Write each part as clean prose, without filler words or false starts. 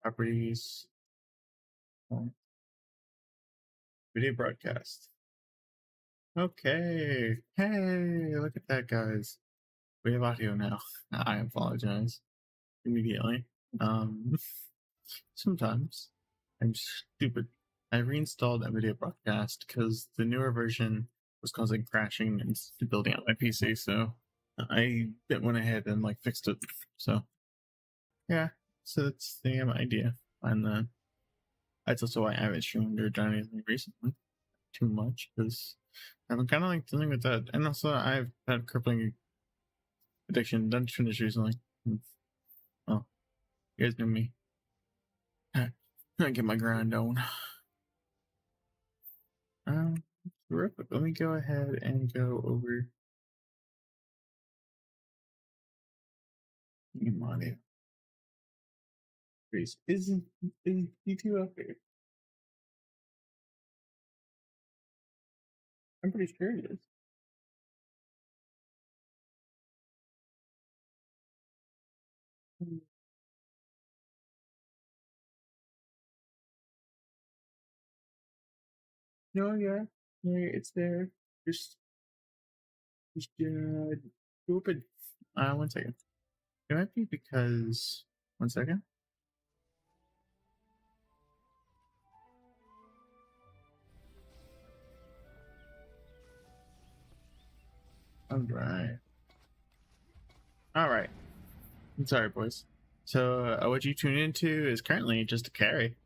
Properties, video broadcast. Okay. Hey, look at that, guys. We have audio now. I apologize immediately. Sometimes I'm stupid. I reinstalled that video broadcast because the newer version was causing crashing and building out my PC, so I went ahead and fixed it. So yeah, so that's the idea. And that's also why I haven't streamed or done anything recently too much, because I've been kind of dealing with that, and also I've had crippling addiction. Done finish recently. Oh, you guys know me. I get my grind on. Real quick, let me go ahead and go over audio. Is DD2 okay? I'm pretty sure it is. No, yeah, it's there. Just open. 1 second. It might be because 1 second. All right. I'm sorry, boys. So what you tune into is currently just a carry.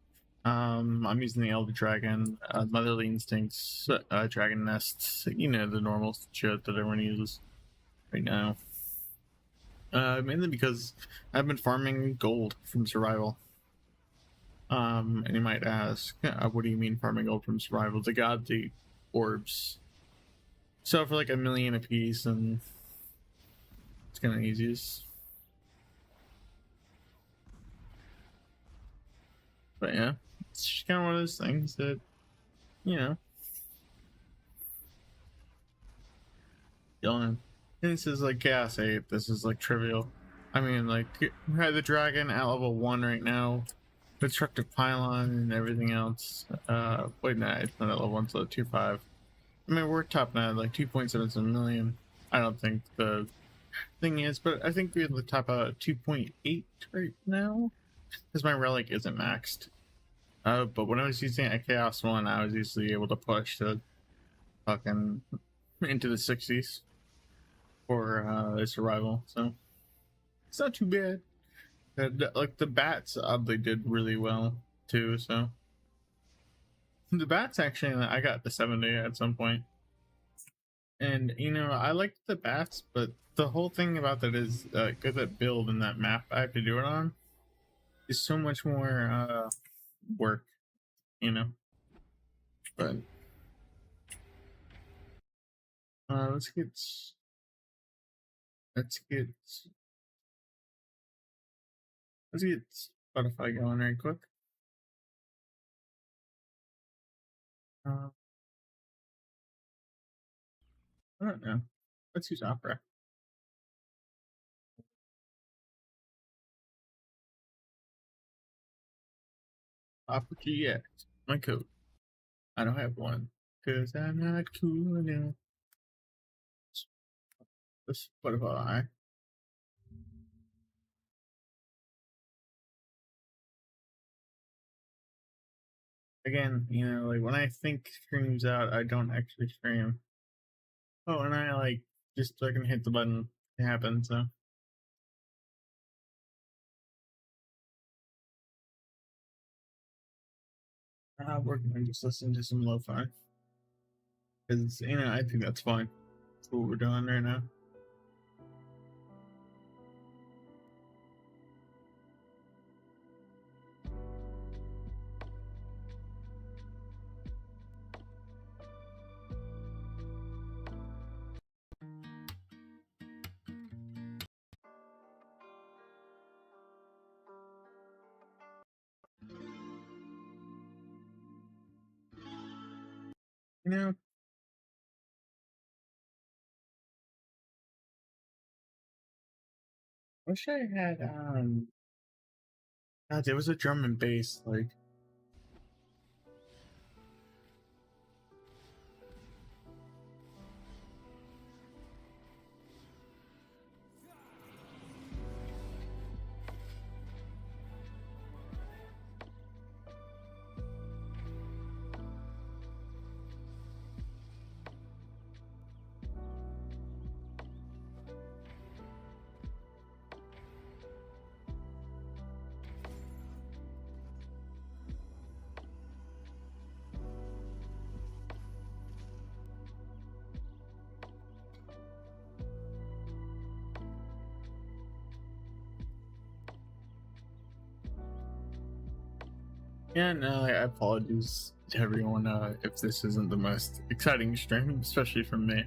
I'm using the Elder Dragon, Motherly Instincts, Dragon Nests, the normal shit that everyone uses right now. Mainly because I've been farming gold from survival. And you might ask, what do you mean farming gold from survival? They got the orbs. So for like 1,000,000 a piece, and it's kind of easy. But yeah, it's just kind of one of those things that, Dylan. And this is like Chaos 8. This is like trivial. I mean, like, we had the dragon at level 1 right now. Destructive pylon and everything else. Wait, no, it's not at level 1, so 2.5. I mean, we're topping at like 2.77 million. I don't think the thing is, but I think we're the top out at 2.8 right now. Because my relic isn't maxed. But when I was using it at Chaos 1, I was easily able to push to fucking into the 60s for survival, so it's not too bad. Like the bats oddly did really well too, so the bats actually I got the 70 at some point. And I liked the bats, but the whole thing about that is because that build and that map I have to do it on is so much more work, but let's get Spotify going right quick. I don't know. Let's use Opera. Opera GX, my code. I don't have one because I'm not cool enough. Spotify. Again, like when I think streams out, I don't actually stream. Oh, and I just fucking hit the button. It happens, so. I'm not working on just listening to some lo-fi. Because, I think that's fine. That's what we're doing right now. Wish I had God, there was a drum and bass, like. Yeah, no, I apologize to everyone if this isn't the most exciting stream, especially for me,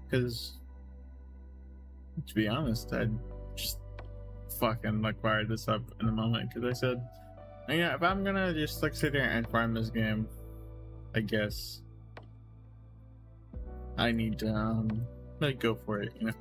because to be honest, I just fucking like fired this up in a moment because I said, yeah, if I'm gonna just like sit here and farm this game, I guess I need to like go for it, you know.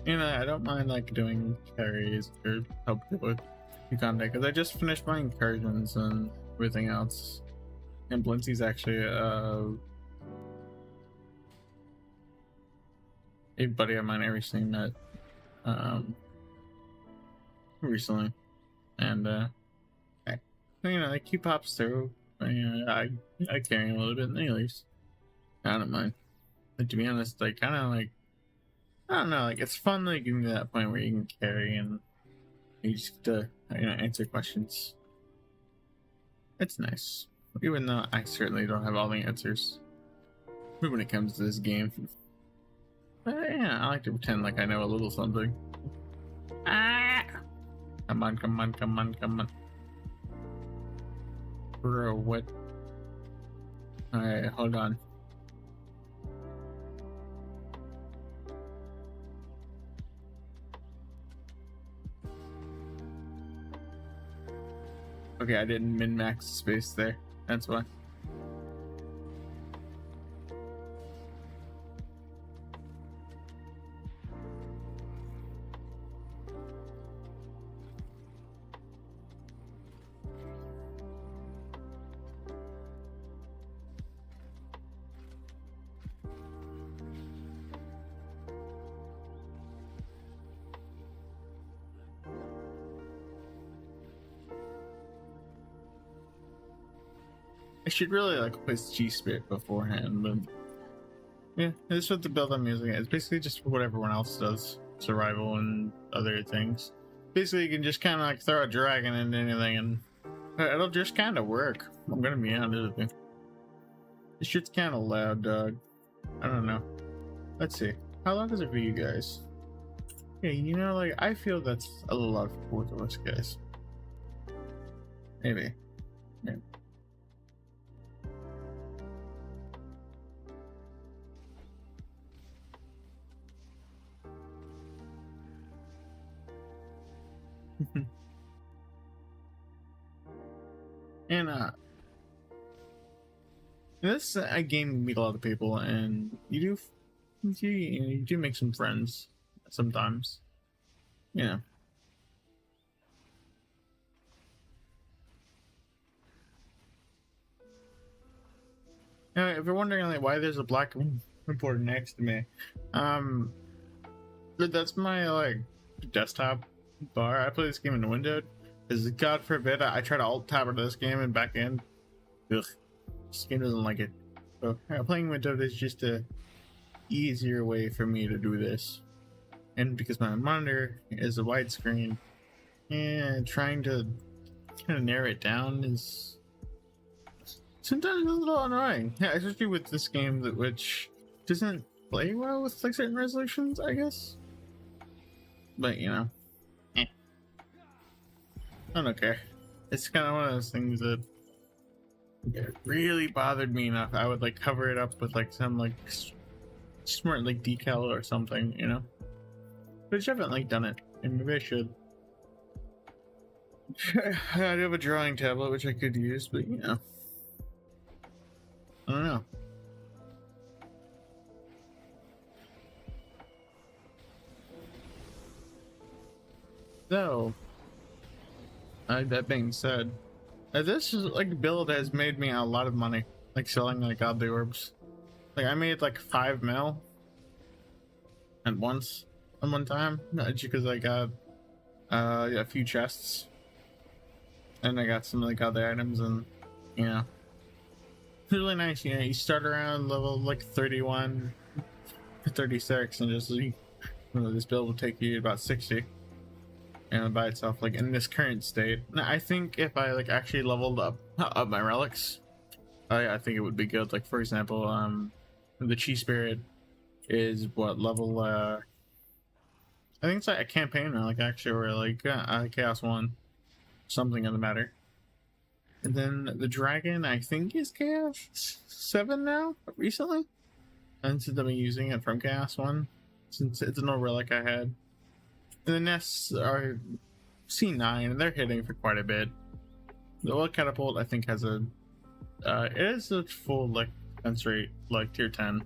You know, I don't mind like doing carries or help people with content because I just finished my incursions and everything else. And Blincy's actually a buddy of mine I recently met recently, and you know, like he pops through. I carry him a little bit, and he leaves. I don't mind. But to be honest, like kind of like I don't know, like it's fun like getting to that point where you can carry and you just answer questions. It's nice, even though I certainly don't have all the answers when it comes to this game. But yeah, I like to pretend like I know a little something. Ah! Come on, come on, come on, come on. Bro, what? Alright, hold on. Okay, I didn't min-max space there. That's why. I should really like place G-Spirit beforehand, but yeah, this is what the build I'm using. It's basically just what everyone else does, survival and other things. Basically, you can just kind of like throw a dragon into anything, and it'll just kind of work. I'm gonna be honest with you. This shit's kind of loud, dog. I don't know. Let's see. How loud is it for you guys? Yeah, you know, like I feel that's a little loud for both of us guys. Maybe. Yeah. And this is a game you meet a lot of people, and you do make some friends sometimes, you know. Now, if you're wondering like why there's a black board next to me, that's my like desktop bar. I play this game in the window. Because God forbid I try to alt tab into this game and back in. Ugh, this game doesn't like it. So playing Windows is just a easier way for me to do this. And because my monitor is a widescreen, and trying to kind of narrow it down is sometimes a little annoying. Yeah, especially with this game which doesn't play well with like certain resolutions, I guess. But you know. I don't care. It's kind of one of those things that it really bothered me enough. I would like cover it up with like some like smart like decal or something, you know. but I just haven't like done it, and maybe I should. I do have a drawing tablet which I could use, but you know, I don't know. So, that being said, this is like build has made me a lot of money, like selling like godly orbs. Like I made like 5 mil at once on one time, just because I got a few chests, and I got some like other items, and you know, it's really nice. You know, you start around level like 31 to 36, and just you know, this build will take you about 60. And by itself, like in this current state. Now, I think if I like actually leveled up my relics, I think it would be good. Like for example, the Chi Spirit is what level? I think it's like a campaign relic actually, or like Chaos 1, something of the matter. And then the dragon, I think, is Chaos 7 now recently, and since I've been using it from Chaos 1, since it's an old relic I had. And the nests are C9, and they're hitting for quite a bit. The old catapult, I think, has a it is a full like defense rate, like tier 10.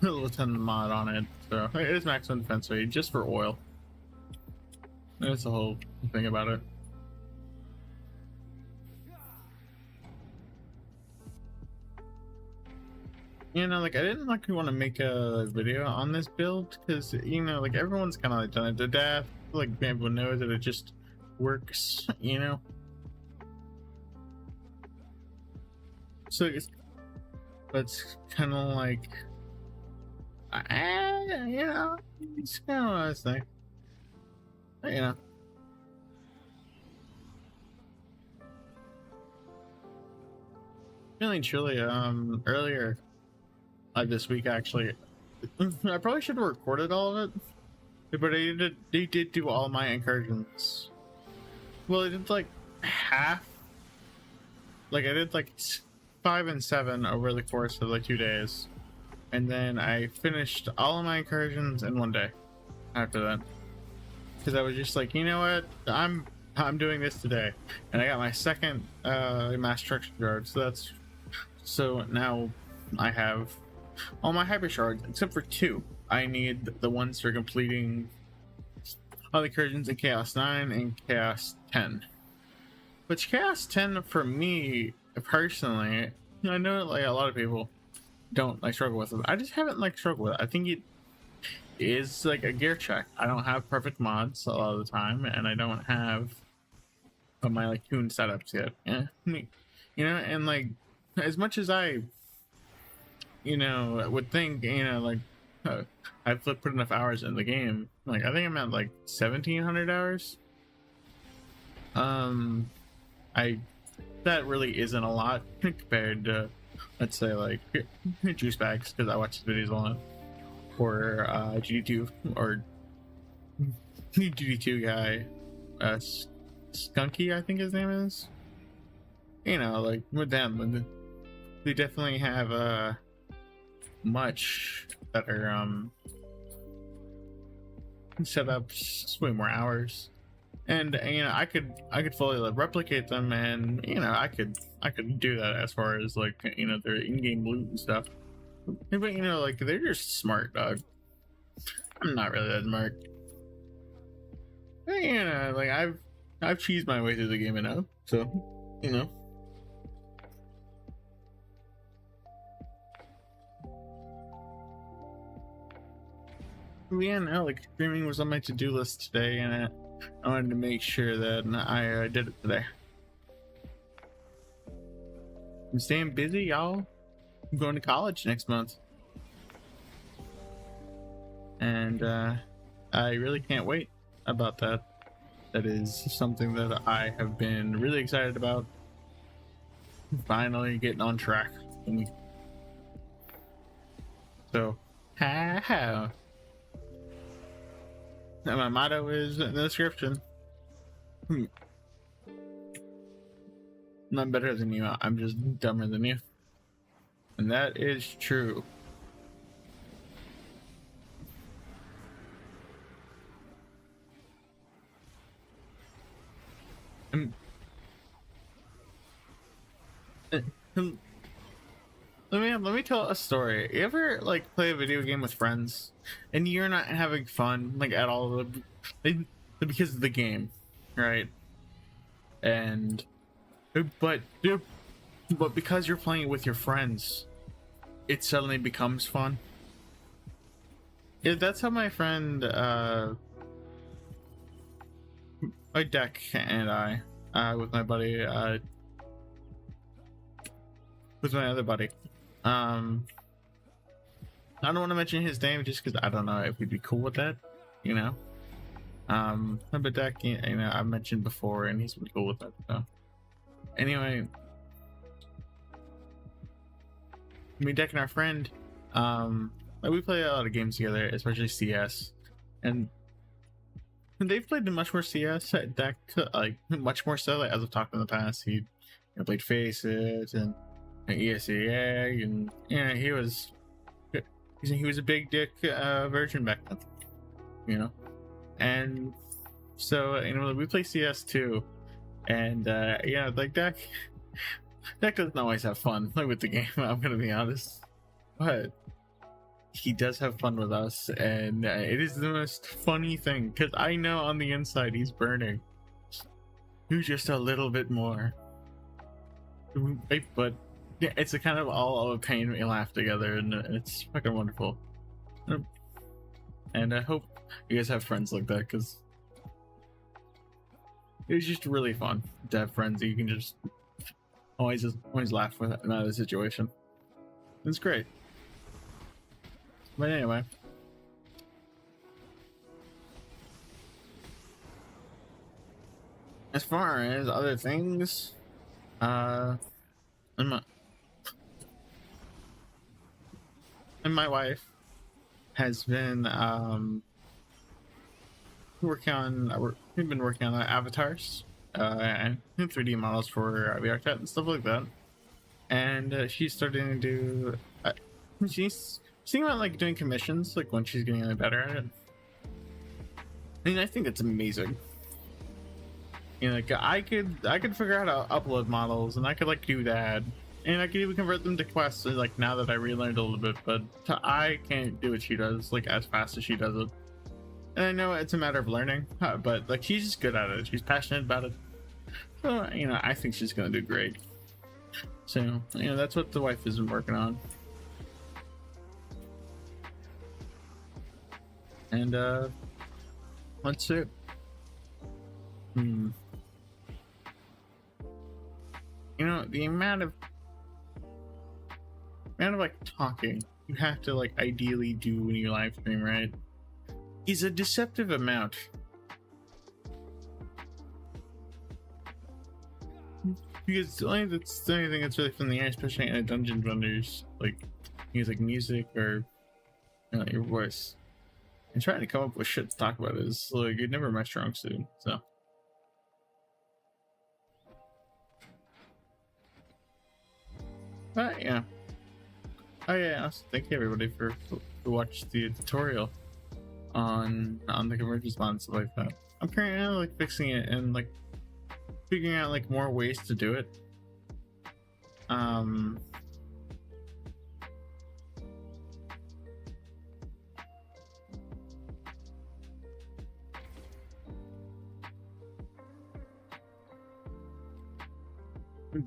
Level 10 mod on it, so it is maximum defense rate just for oil. That's the whole thing about it. You know, like I didn't like want to make a video on this build because you know, like everyone's kind of like done it to death. Like everyone knows that it just works, you know. So it's kind of like, you know, it's kind of what I was thinking. You know. Really truly, earlier this week actually, I probably should have recorded all of it, but they did do all my incursions. Well, I did like half, like I did like 5 and 7 over the course of like 2 days, and then I finished all of my incursions in 1 day after that, because I was just like, you know what, I'm doing this today, and I got my second mass structure guard, so now I have all my hyper shards except for 2. I need the ones for completing all the incursions in Chaos 9 and Chaos 10. Which Chaos 10 for me personally, I know like a lot of people don't like struggle with it. I just haven't like struggled with it. I think it is like a gear check. I don't have perfect mods a lot of the time, and I don't have my like tuned setups yet. Yeah, you know, and like as much as I, you know, would think, you know, like I've put enough hours in the game. Like I think I'm at like 1,700 hours. That really isn't a lot compared to, let's say, like juice bags, because I watch his videos a lot, or GD2 or GD2 guy, Skunky, I think his name is. You know, like with them, they definitely have much better setups, way more hours, and you know, I could fully like replicate them, and you know, I could do that as far as like, you know, their in-game loot and stuff. But you know, like they're just smart, dog. I'm not really that smart. But, you know, like I've cheesed my way through the game enough, so you know. Yeah, no, like streaming was on my to-do list today, and I wanted to make sure that I did it today. I'm staying busy, y'all. I'm going to college next month, and I really can't wait about that. That is something that I have been really excited about. Finally getting on track. So, how? And my motto is in the description. I'm not better than you, I'm just dumber than you. And that is true. Um, uh, um, let me tell a story. You ever like play a video game with friends and you're not having fun like at all like, because of the game, right? And but but because you're playing it with your friends, it suddenly becomes fun. Yeah, that's how my friend my deck and I with my buddy with my other buddy. um I don't want to mention his name just because I don't know if we'd be cool with that, you know. But deck, you know, I've mentioned before and he's been cool with that. So anyway, me, deck, and our friend, like we play a lot of games together, especially CS, and they've played much more CS at deck, like much more so. Like as I've talked in the past, he played Faces and ESEA, and yeah, he was a big dick version back then, you know. And so you know we play CS too, and yeah, like deck doesn't always have fun like with the game. I'm gonna be honest, but he does have fun with us, and it is the most funny thing because I know on the inside he's burning. Who's just a little bit more, but yeah, it's a kind of all of a pain. We laugh together, and it's fucking wonderful. And I hope you guys have friends like that because it's just really fun to have friends that you can just always laugh with in that situation. It's great. But anyway, as far as other things, and my wife has been we've been working on avatars and 3D models for VR chat and stuff like that, and she's starting to do she's thinking about like doing commissions like when she's getting better at it. I mean, I think it's amazing. You know, like I could figure out how to upload models, and I could like do that, and I could even convert them to quests. Like now that I relearned a little bit, but I can't do what she does like as fast as she does it. And I know it's a matter of learning, but like she's just good at it. She's passionate about it. So you know, I think she's gonna do great. So you know, that's what the wife has been working on. And let's see. You know, the amount of like talking you have to like ideally do when you live stream, right, is a deceptive amount. Because that's the only thing that's really fun in the air, especially in a dungeon vendors, like use like music or you know, your voice. And trying to come up with shit to talk about is like you're never my strong suit. So but yeah. Oh yeah, also thank you everybody for watch the tutorial on the convergence mod and stuff like that. I'm currently like fixing it and like figuring out like more ways to do it.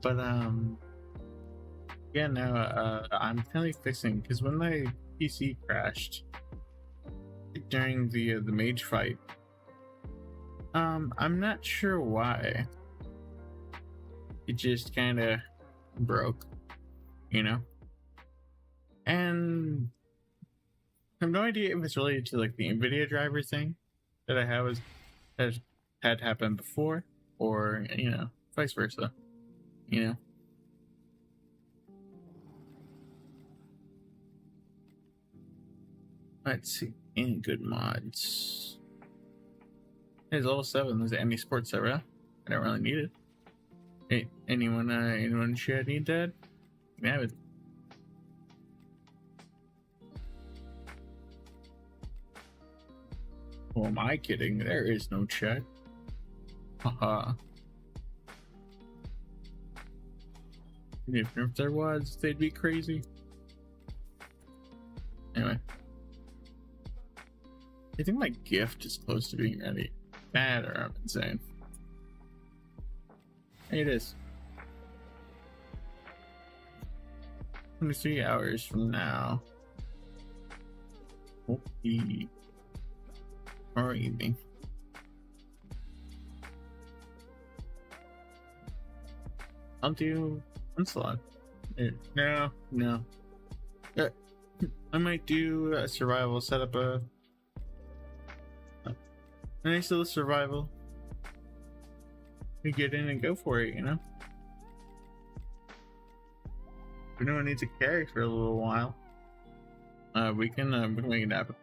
But yeah, no, I'm currently fixing because when my PC crashed during the mage fight, I'm not sure why. It just kind of broke, you know, and I have no idea if it's related to like the NVIDIA driver thing that I have has had happened before, or you know, vice versa, you know. Let's see, any good mods. There's level 7. There's any sports server. I don't really need it. Hey, anyone in chat need that? You have it. Who am I kidding? There is no chat. Haha. Even if there was, they'd be crazy. Anyway. I think my gift is close to being ready. That or I'm insane. It is. 23 hours from now. Okay. Or evening. I'll do onslaught. No. I might do a survival, set up a nice little survival. We get in and go for it, you know? If anyone needs a carry for a little while, we can make it happen.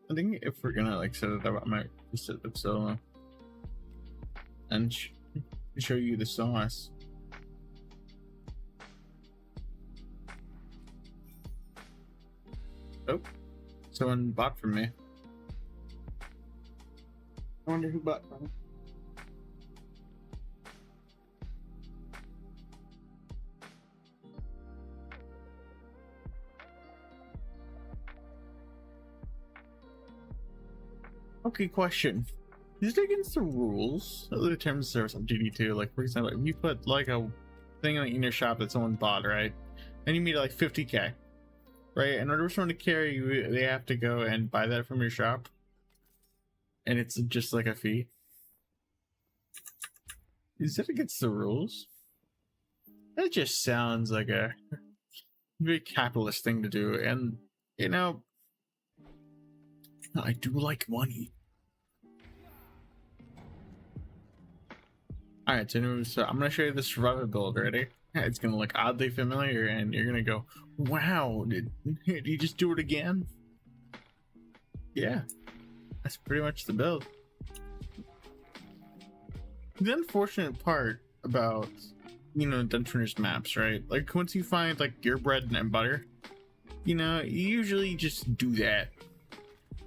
I think if we're gonna like set it up, I might just set it up solo and show you the sauce. Oh, someone bought from me. I wonder who bought from me. Okay, question. Is it against the rules of the terms of service on DD2? Like, for example, if you put like a thing in your shop that someone bought, right? And you meet like 50k, right? In order for someone to carry you, they have to go and buy that from your shop. And it's just like a fee. Is that against the rules? That just sounds like a very capitalist thing to do. And, you know, I do like money. Alright, so I'm going to show you the survivor build, ready? It's going to look oddly familiar, and you're going to go, wow, did you just do it again? Yeah, that's pretty much the build. The unfortunate part about, you know, Dungeoners maps, right? Like, once you find, like, your bread and butter, you know, you usually just do that,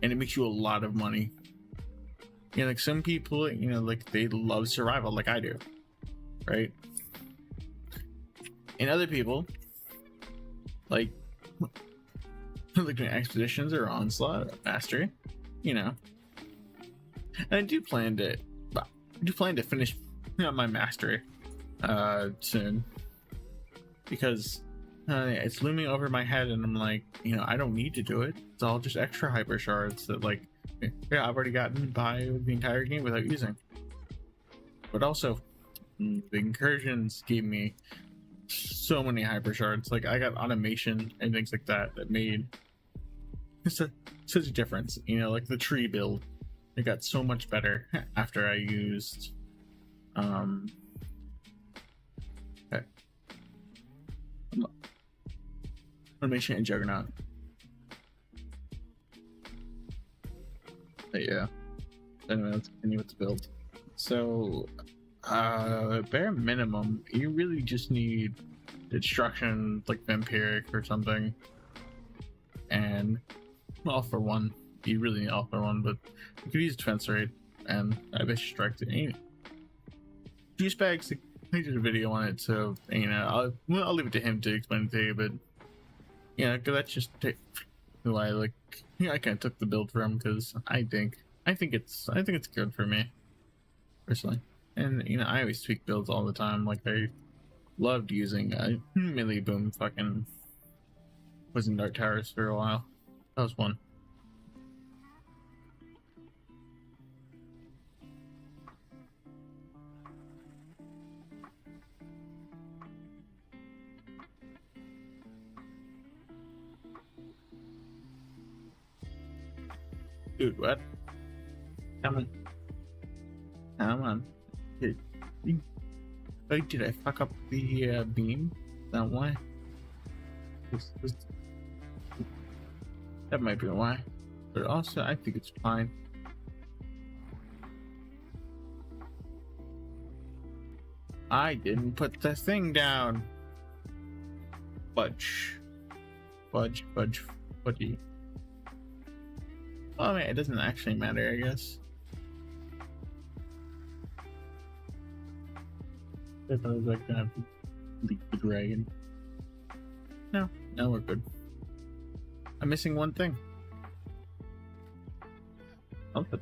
and it makes you a lot of money. You know, like some people, you know, like they love survival like I do, right? And other people like doing expeditions or onslaught or mastery, you know. And I do plan to finish, you know, my mastery soon, because it's looming over my head, and I'm like, you know, I don't need to do it. It's all just extra hyper shards that, like, yeah, I've already gotten by the entire game without using. But also, the incursions gave me so many hyper shards. Like, I got automation and things like that that made such a difference. You know, like the tree build, it got so much better after I used automation and Juggernaut. But yeah. Anyway, let's continue with the build. So, bare minimum, you really just need destruction, like vampiric or something, and all for one. You really need all for one, but you could use defense rate, and I bet strike to any juice bags. I did a video on it, so you know, I'll leave it to him to explain it to you. But yeah, cause that's just who I like. Yeah, I kind of took the build from, because I think it's good for me personally. And you know, I always tweak builds all the time. Like, I loved using melee boom fucking Poison Dart Towers for a while. That was one. Dude, what? Come on. Did I fuck up the beam? That why? That might be why. But also, I think it's fine. I didn't put the thing down. Fudgy. I mean, it doesn't actually matter, I guess. If I was like gonna leak the dragon. No, we're good. I'm missing one thing. Something.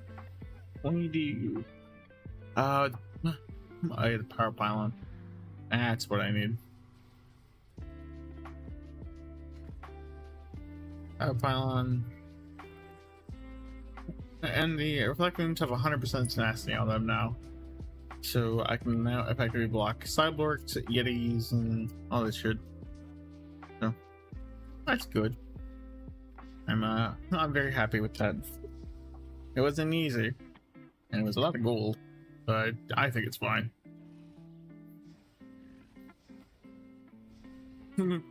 What do you do? I had a power pylon. That's what I need. Power pylon. And the reflectors have 100% tenacity on them now. So I can now effectively block cyborgs, yetis, and all this shit. So that's good. I'm very happy with that. It wasn't easy, and it was a lot of gold, but I think it's fine. You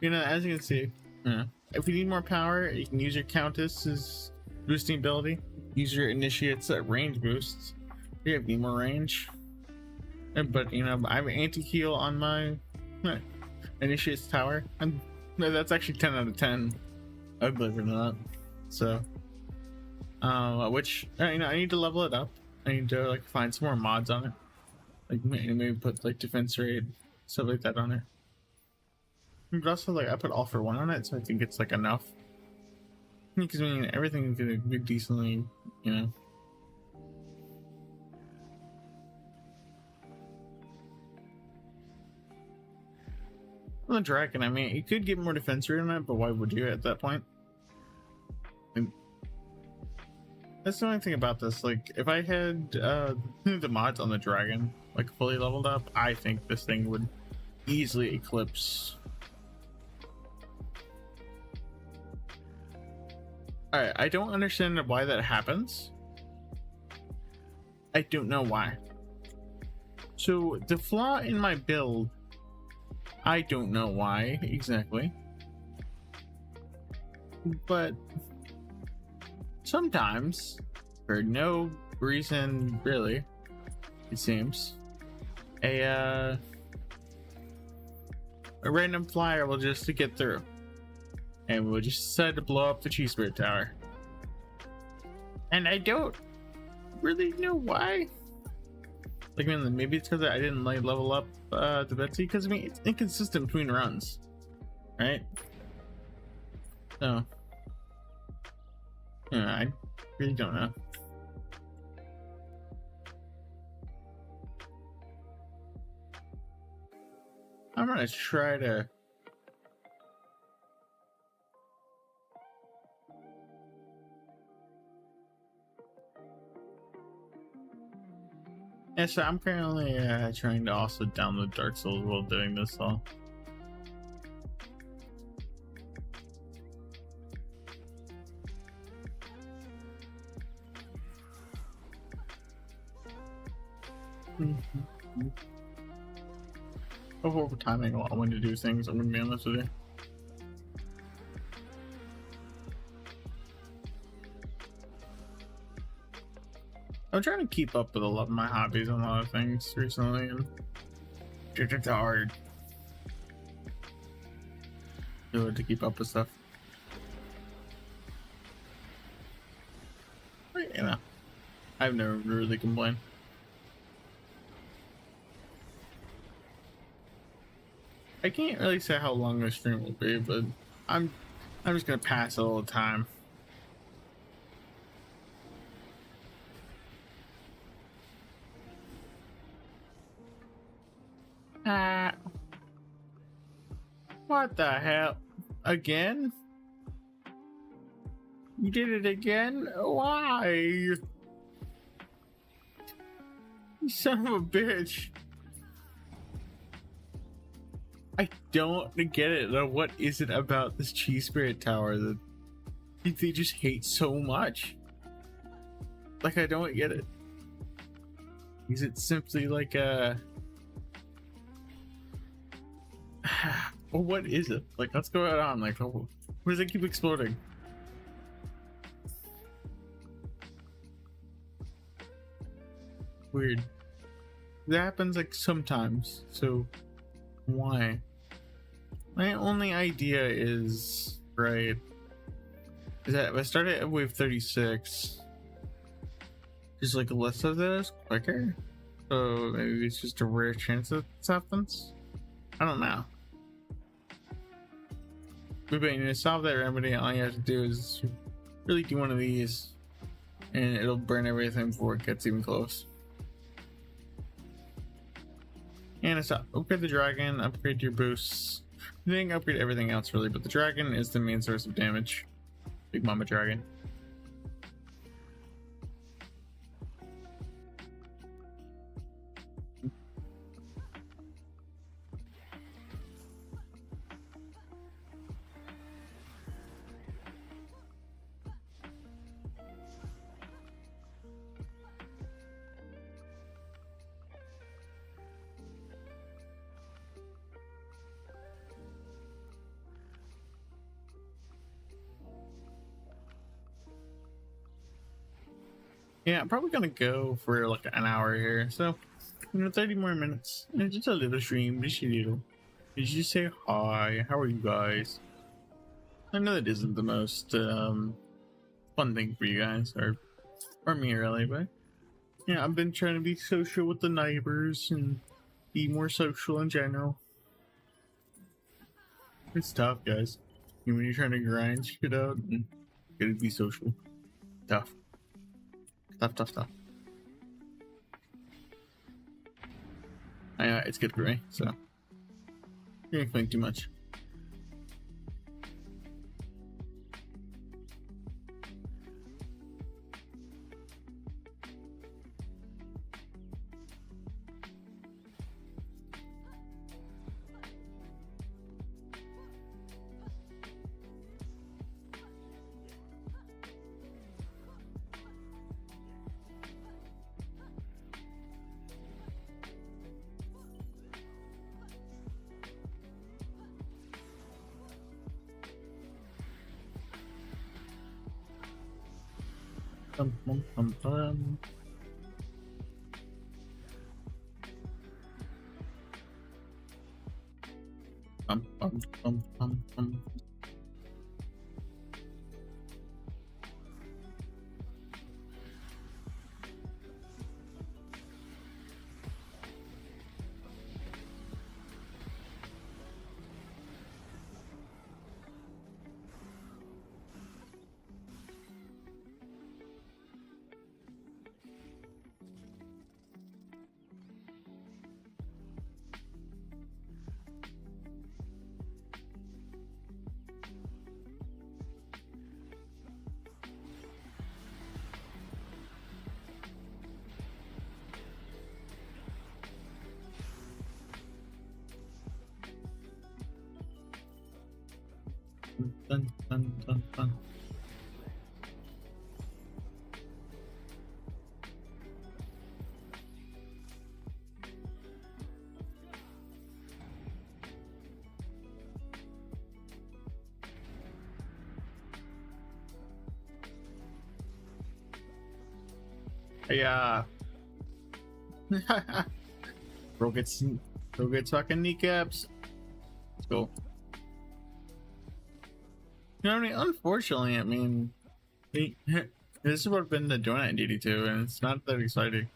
know, as you can see, if you need more power, you can use your Countess's boosting ability. Use your Initiate's range boosts. You need more range. But, you know, I have anti-heal on my Initiate's tower, and that's actually 10 out of 10. I believe it or not. So, which, you know, I need to level it up. I need to, like, find some more mods on it. Like, maybe put, like, defense rate, stuff like that on it. But also, like, I put all for one on it, so I think it's, like, enough. Because, I mean, everything's gonna be decently, you know. Well, the dragon, I mean, you could get more defense rate on it, but why would you at that point? And that's the only thing about this. Like, if I had the mods on the dragon, like, fully leveled up, I think this thing would easily eclipse. Alright, I don't understand why that happens. I don't know why. So, the flaw in my build, I don't know why exactly. But sometimes, for no reason really, it seems, a random flyer will just to get through. And we'll just decide to blow up the Cheese Spirit Tower. And I don't really know why. Like, I mean, maybe it's because I didn't like level up the Betsy, because I mean it's inconsistent between runs, right? So, yeah, I really don't know. I'm gonna try to. Yeah, so I'm currently trying to also download Dark Souls while doing this all. Over timing a lot when to do things, I'm gonna be honest with you. I'm trying to keep up with a lot of my hobbies and a lot of things recently, and it's hard to keep up with stuff. But, you know, I've never really complained. I can't really say how long this stream will be, but I'm just gonna pass it all the time. What the hell? Again? You did it again? Why? You son of a bitch. I don't get it though. What is it about this Cheese Spirit Tower that they just hate so much? Like, I don't get it. Is it simply like a... Well, what is it? Like, what's going on? Like, why does it keep exploding? Weird. That happens like sometimes, so why? My only idea is, right, Is that if I started at wave 36, just like less of those quicker? So maybe it's just a rare chance that this happens? I don't know. But to solve that remedy, all you have to do is really do one of these, and it'll burn everything before it gets even close. And it's upgrade the dragon, upgrade your boosts. You think upgrade everything else really, but the dragon is the main source of damage. Big Mama Dragon. Yeah, I'm probably gonna go for like an hour here, so 30 more minutes. Just a little stream, just a little. Did you say hi? How are you guys? I know that isn't the most fun thing for you guys, or me really, but yeah, I've been trying to be social with the neighbors and be more social in general. It's tough, guys. When you're trying to grind shit out, and you gotta be social. Tough. Tough. It's good for me, so you ain't playing too much. Bum. Dun. Yeah. Bro gets fucking kneecaps. Let's go. You know what I mean? Unfortunately, I mean, this is what I've been doing at DD2, and it's not that exciting.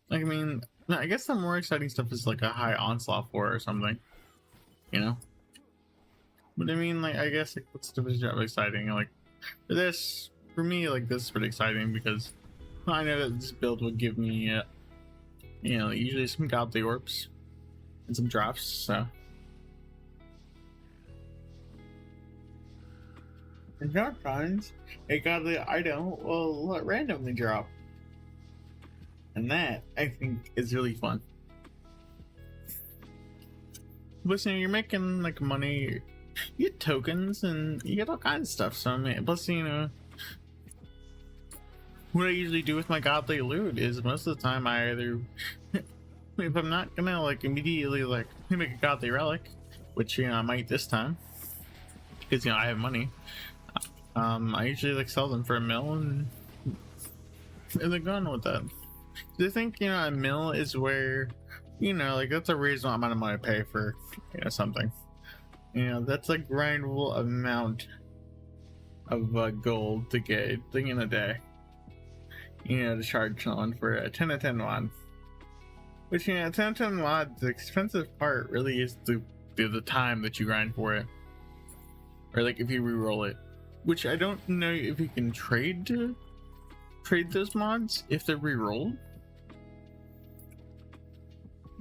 Like, I mean, I guess the more exciting stuff is like a high onslaught for or something, you know? But I mean, like, I guess like, what stuff is exciting? Like, for me, like, this is pretty exciting because I know that this build would give me, you know, usually some godly orbs and some drops, so. And sometimes a godly item will randomly drop. And that, I think, is really fun. Listen, you're making like money, you get tokens and you get all kinds of stuff. So I mean, plus, you know, what I usually do with my godly loot is most of the time I either, if I'm not gonna like immediately like make a godly relic, which, you know, I might this time because, you know, I have money. I usually like sell them for a mil and they're going with that. Do you think, you know, a mil is where, you know, like that's a reasonable amount of money to pay for, you know, something? You know, that's a grindable amount of gold to get thing in a day. You know, to charge someone for a 10 of 10 mod. Which, you know, 10 of 10 mod, the expensive part really is the time that you grind for it. Or like if you re-roll it. Which I don't know if you can trade those mods if they're re-rolled.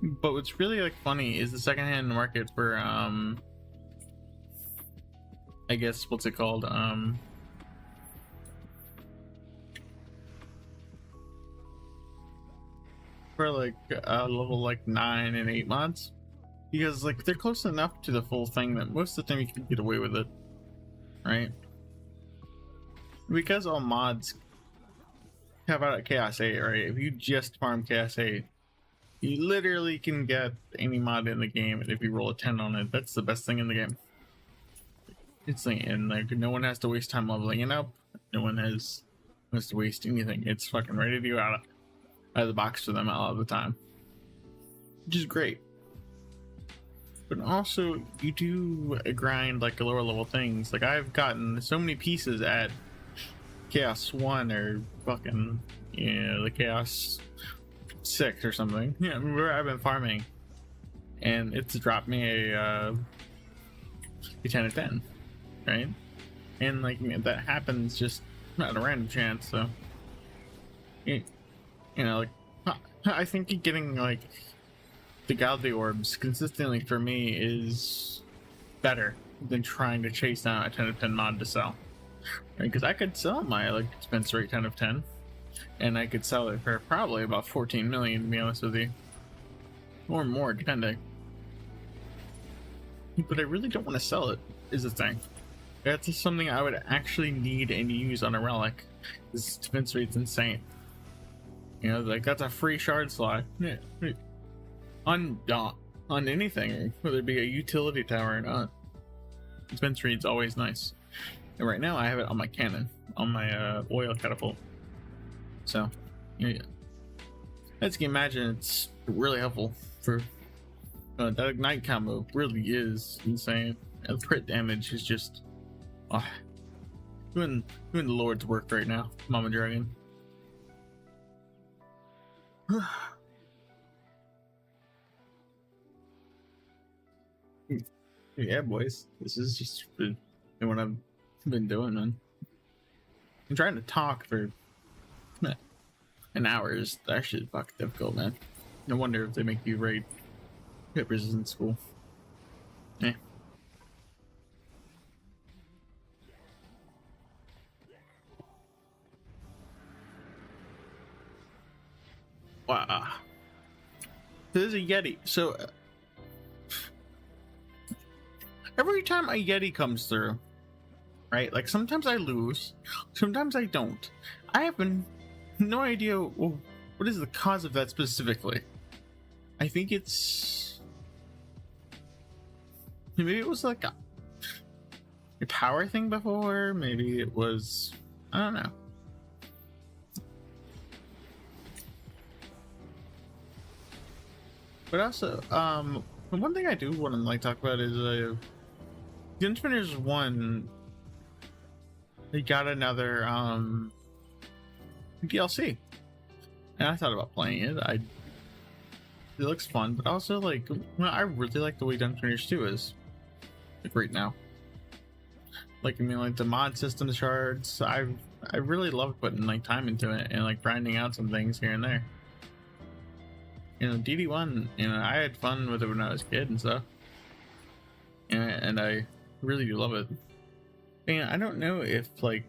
But what's really like funny is the secondhand market for I guess what's it called? For like level like 9 and 8 mods. Because like they're close enough to the full thing that most of the time you can get away with it. Right? Because all mods have out at Chaos 8, right? If you just farm Chaos 8, you literally can get any mod in the game, and if you roll a 10 on it, that's the best thing in the game. It's like, and like no one has to waste time leveling it up. No one has to waste anything. It's fucking ready to go out of the box for them all the time, which is great. But also, you do grind like lower level things. Like I've gotten so many pieces at Chaos 1 or fucking, you know, the Chaos 6 or something. Yeah, where I've been farming, and it's dropped me a 10 of 10, right? And like, you know, that happens just at a random chance. So, you know, like I think getting like the Godly Orbs consistently for me is better than trying to chase down a 10 of 10 mod to sell. Because I could sell my like expense rate 10 of 10, and I could sell it for probably about 14 million, to be honest with you, or more depending. But I really don't want to sell it, is the thing. That's just something I would actually need and use on a relic. This expense rate's insane. You know, like that's a free shard slot. Yeah. On anything, whether it be a utility tower or not. Expense rate's always nice. And right now I have it on my cannon, on my oil catapult. So, yeah. As you can imagine, it's really helpful for that ignite combo. Really is insane. And the crit damage is just doing the Lord's work right now, Mama Dragon. Yeah, boys, this is just what I've been doing, man. I'm trying to talk for an hour is actually fucking difficult, man. No wonder if they make you rate papers in school. Yeah. Wow. There's a Yeti. So every time a Yeti comes through, right? Like sometimes I lose, sometimes I don't. I have no idea what is the cause of that specifically. I think it's maybe it was like a power thing before. Maybe it was, I don't know. But also, one thing I do want to like talk about is Gun Spinners 1. They got another DLC, and I thought about playing it. It looks fun, but also like, well, I really like the way Gun Spinners 2 is like right now. Like, I mean, like the mod system shards, I really love putting like time into it and like grinding out some things here and there. You know, DD1, you know, I had fun with it when I was a kid and stuff, and I really do love it. And I don't know if like,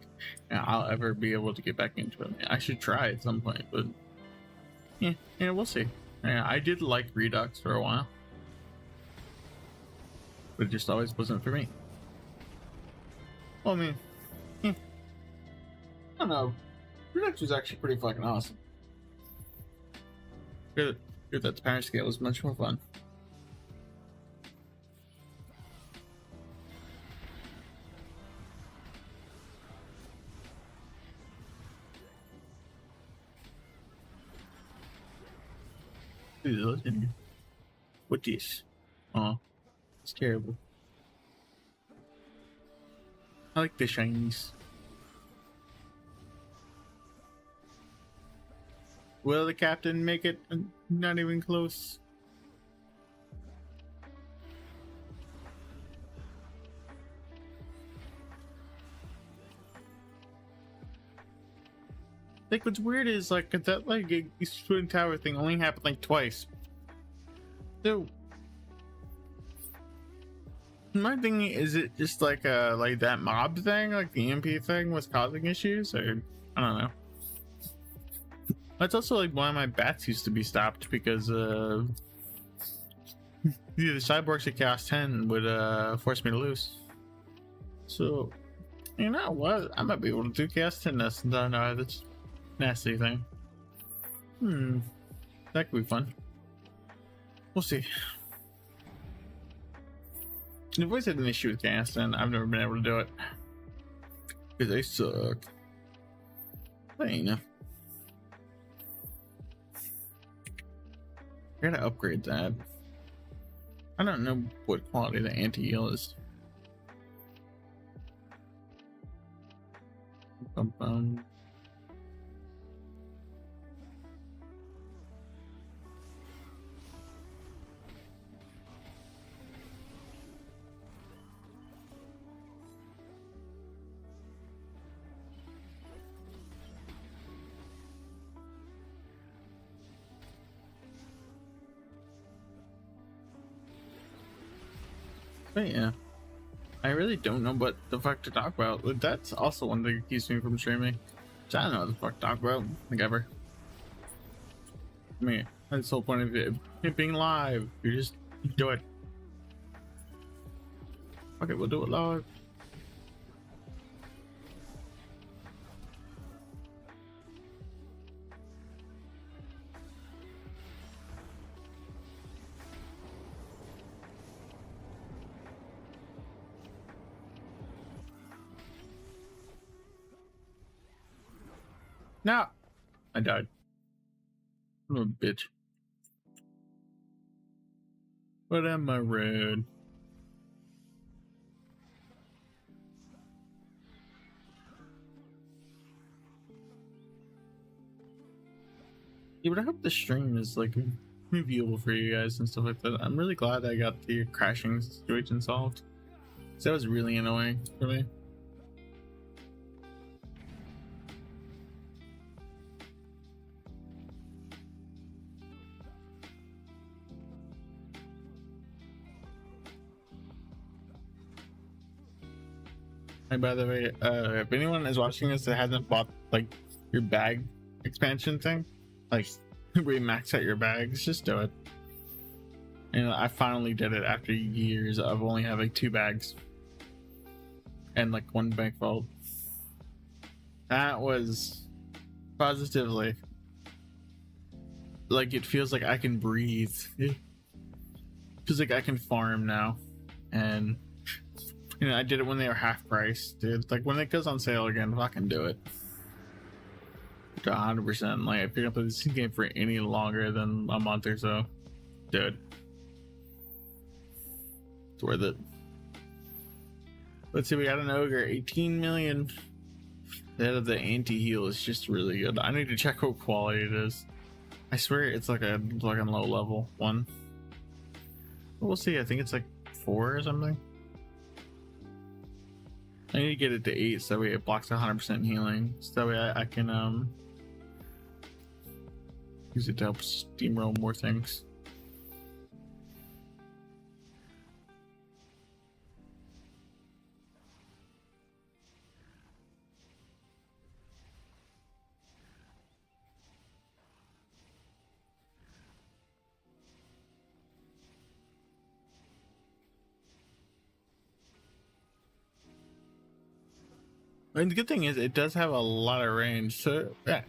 you know, I'll ever be able to get back into it. I should try at some point, but yeah, we'll see. Yeah, I did like Redux for a while, but it just always wasn't for me. Well, I mean, I don't know. Redux was actually pretty fucking awesome. Good that the power scale was much more fun. What is? Oh, it's terrible. I like the shinies. Will the captain make it? Not even close. Like, what's weird is like that like twin tower thing only happened like twice. So my thing is, it just like that mob thing, like the EMP thing, was causing issues, or I don't know. That's also like why my bats used to be stopped, because the cyborgs at Chaos 10 would force me to lose. So you know what? I might be able to do Chaos 10 this and I don't know this nasty thing. That could be fun. We'll see. I've always had an issue with Chaos 10. I've never been able to do it because they suck. But you know, I gotta upgrade that. I don't know what quality the anti-heal is. But yeah, I really don't know what the fuck to talk about. That's also one thing that keeps me from streaming. So I don't know what the fuck to talk about, like ever. I mean, that's the whole point of it being live. You just do it. Okay, we'll do it live. No, I died. I'm a bitch. But am I red? Yeah, but I hope the stream is like reviewable for you guys and stuff like that. I'm really glad I got the crashing situation solved. So that was really annoying for me. And by the way, if anyone is watching this that hasn't bought like your bag expansion thing, like where you max out your bags, just do it. And I finally did it after years of only having 2 bags and like 1 bank vault. That was positively like, it feels like I can breathe. It feels like I can farm now. And you know, I did it when they were half price, dude. Like when it goes on sale again, fucking do it. To 100%. Like if you're gonna play this game for any longer than a month or so, dude, it's worth it. Let's see, we got an ogre, 18 million. That of the anti-heal is just really good. I need to check what quality it is. I swear it's like a fucking low level 1. But we'll see. I think it's like 4 or something. I need to get it to 8 so that way it blocks 100% healing. So that way I can use it to help steamroll more things. And the good thing is it does have a lot of range, so yeah,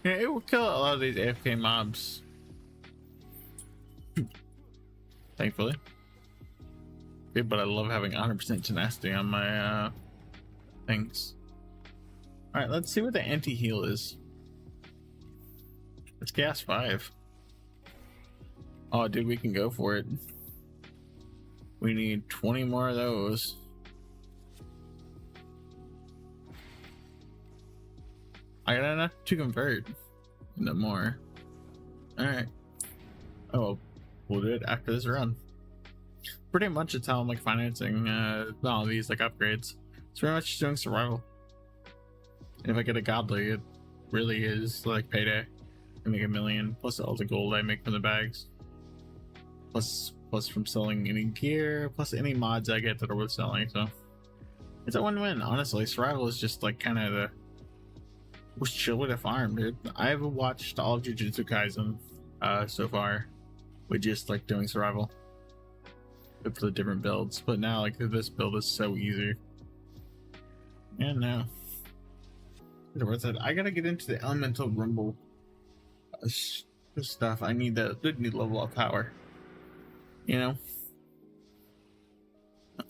it will kill a lot of these AFK mobs. Thankfully. Okay, but I love having 100% tenacity on my things. Alright, let's see what the anti-heal is. It's gas 5. Oh dude, we can go for it. We need 20 more of those. I got enough to convert. No more. Alright. Oh, we'll do it after this run. Pretty much it's how I'm like financing all these like upgrades. It's pretty much doing survival. And if I get a godly, it really is like payday. I make $1 million plus all the gold I make from the bags. Plus from selling any gear, plus any mods I get that are worth selling, so it's a win-win. Honestly, survival is just like kind of the most chill way to farm, dude. I haven't watched all of Jujutsu Kaisen so far with just like doing survival for the different builds, but now like this build is so easy. And now I gotta get into the elemental rumble stuff. I need level up power, you know.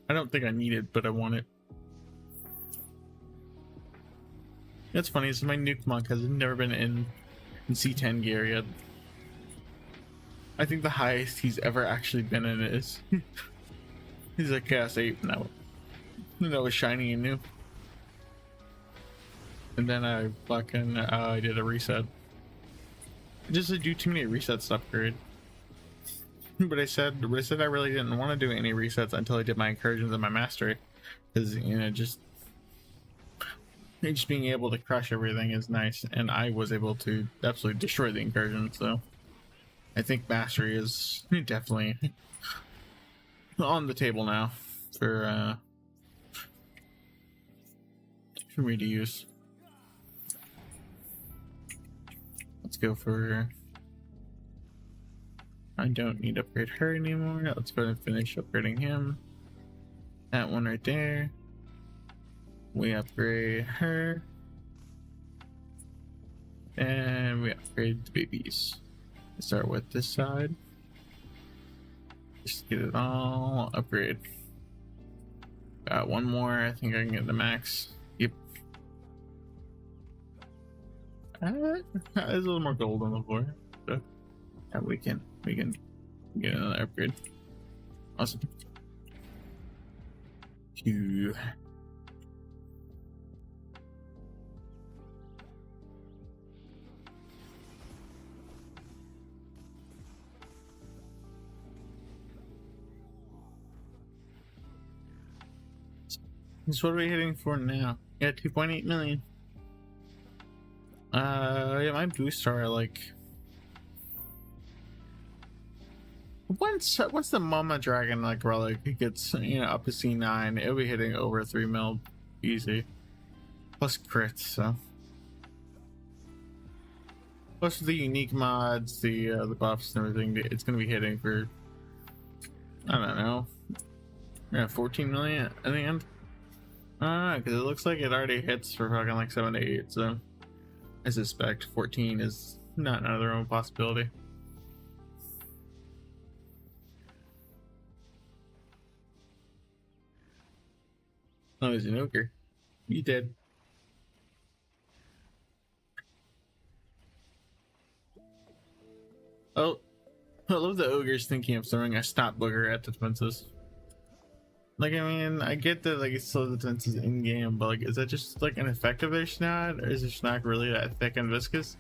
I don't think I need it, but I want it. That's funny, is my nuke monk has never been in C10 gear yet. I think the highest he's ever actually been in is he's like Chaos 8 now. That was shiny and new. And then I fucking I did a reset. I just do too many resets to upgrade. But I said I really didn't want to do any resets until I did my incursions and my mastery, because you know just being able to crush everything is nice, and I was able to absolutely destroy the incursion. So I think mastery is definitely on the table now for me to use. Let's go for. I don't need to upgrade her anymore. Let's go and finish upgrading him. That one right there. We upgrade her. And we upgrade the babies. Let's start with this side. Just get it all upgrade. Got one more. I think I can get the max. Yep. There's a little more gold on the floor. So yeah, we can get another upgrade. Awesome. Phew. So what are we hitting for now? Yeah, 2.8 million. Yeah, my boosts are like once the Mama Dragon like relic gets up to C9, it'll be hitting over 3 mil easy. Plus crits, so plus the unique mods, the buffs and everything, it's gonna be hitting for I don't know, yeah, 14 million at the end. Because it looks like it already hits for fucking like 7 to 8, so I suspect 14 is not another own possibility. Oh, he's an ogre. You did. Oh, I love the ogres thinking of throwing a snot booger at the defenses. Like, I mean, I get that like it's slow the defenses in game, but like, is that just like an effect of their snot, or is their snot really that thick and viscous?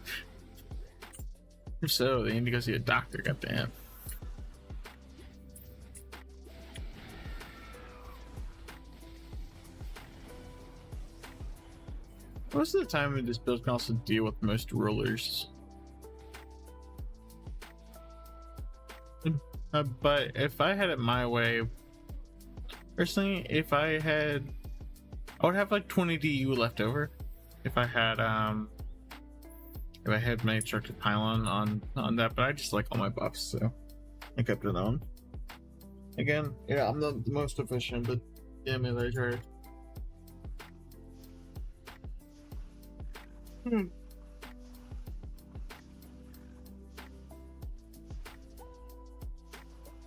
If so, they need to go see a doctor. Goddamn. Most of the time, this build can also deal with most rulers. But if I had it my way, personally, I would have like 20 DU left over. If I had my instructed pylon on that, but I just like all my buffs, so I kept it on. Again, yeah, I'm not the most efficient, but damn it, I tried.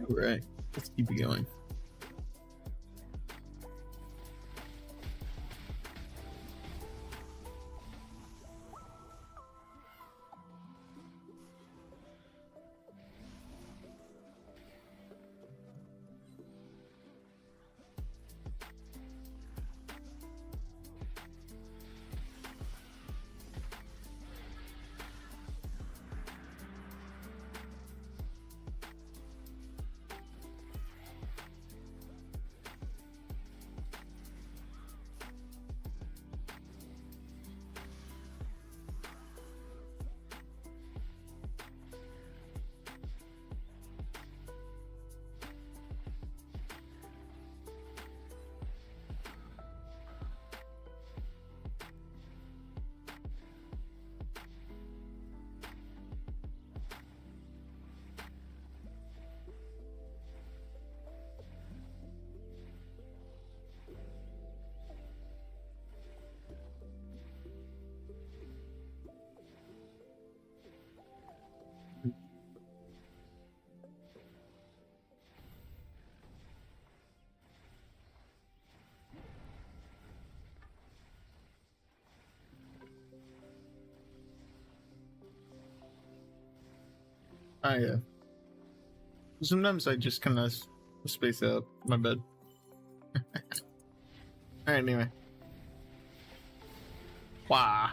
Alright, let's keep it going. Oh yeah. Sometimes I just kind of space out my bed. Alright, anyway. Wow.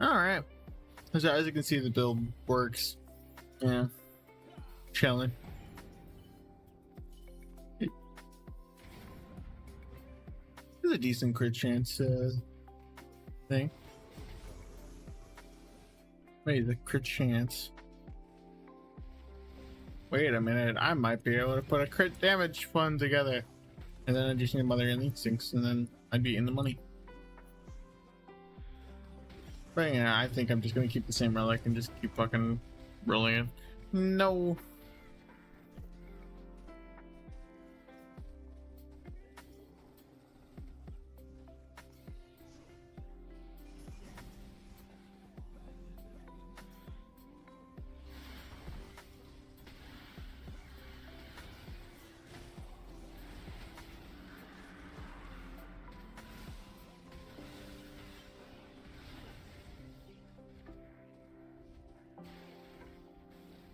Alright. So as you can see, the build works. Yeah. Chilling. There's a decent crit chance thing. Wait, the crit chance. Wait a minute, I might be able to put a crit damage fund together. And then I just need Mother and Instincts, and then I'd be in the money. But yeah, I think I'm just gonna keep the same relic and just keep fucking rolling it. No.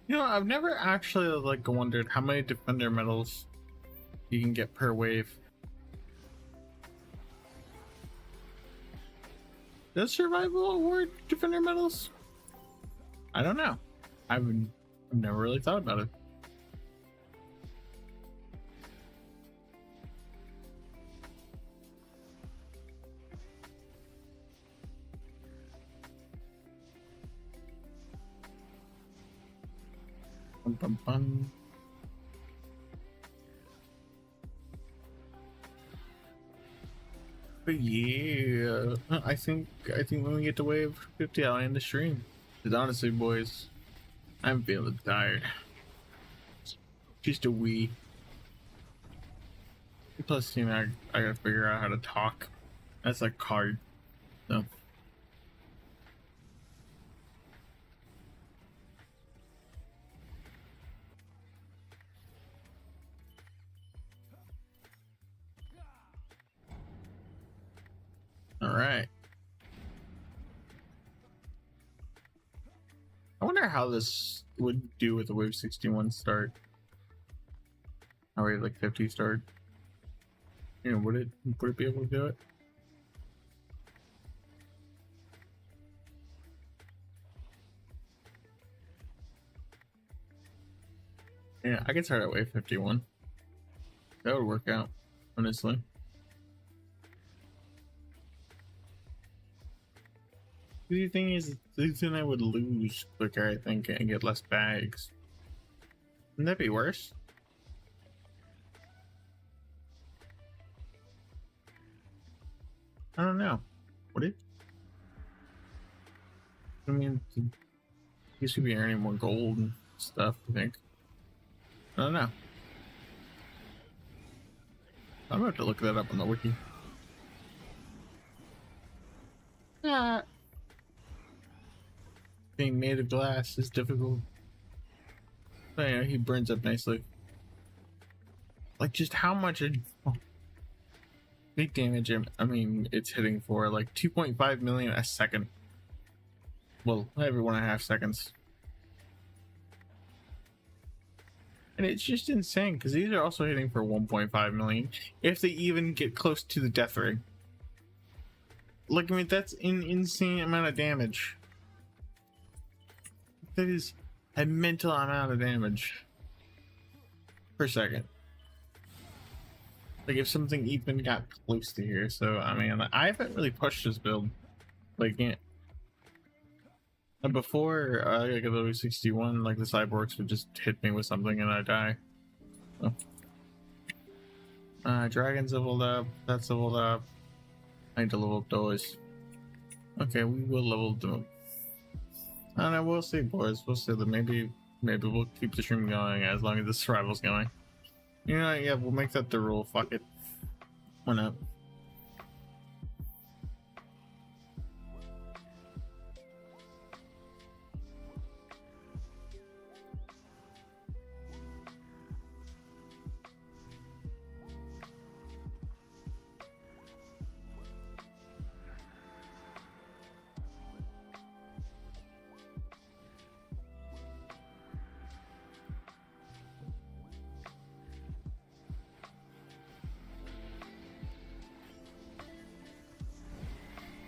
You know, I've never actually like wondered how many defender medals you can get per wave. Does survival award defender medals? I don't know. I've never really thought about it. Bum, bum, bum. But yeah, I think when we get to wave 50, I'll end the stream. Because honestly, boys, I'm feeling tired. Just a wee. Plus, you know, I gotta figure out how to talk. That's a card. So. All right. I wonder how this would do with the wave 61 start. How wave like 50 start. You know, would it be able to do it? Yeah, I could start at wave 51. That would work out, honestly. The thing is, then I would lose quicker, I think, and get less bags. Wouldn't that be worse? I don't know. Would it? I mean, you should be earning more gold and stuff, I think. I don't know. I'm about to look that up on the wiki. Yeah. Being made of glass is difficult. But yeah, he burns up nicely. Like, just how much big damage, I mean, it's hitting for like 2.5 million a second. Well, every 1.5 seconds. And it's just insane because these are also hitting for 1.5 million if they even get close to the death ring. Like, I mean, that's an insane amount of damage. That is a mental amount of damage per second. Like, if something even got close to here. So, I mean, I haven't really pushed this build. Like, before I get level 61, like, the cyborgs would just hit me with something and I die. So. Dragons leveled up. That's leveled up. I need to level up those. Okay, we will level them. I don't know, we'll see, boys. We'll see. That maybe we'll keep the stream going as long as the survival's going. You know, yeah, we'll make that the rule. Fuck it. Why not?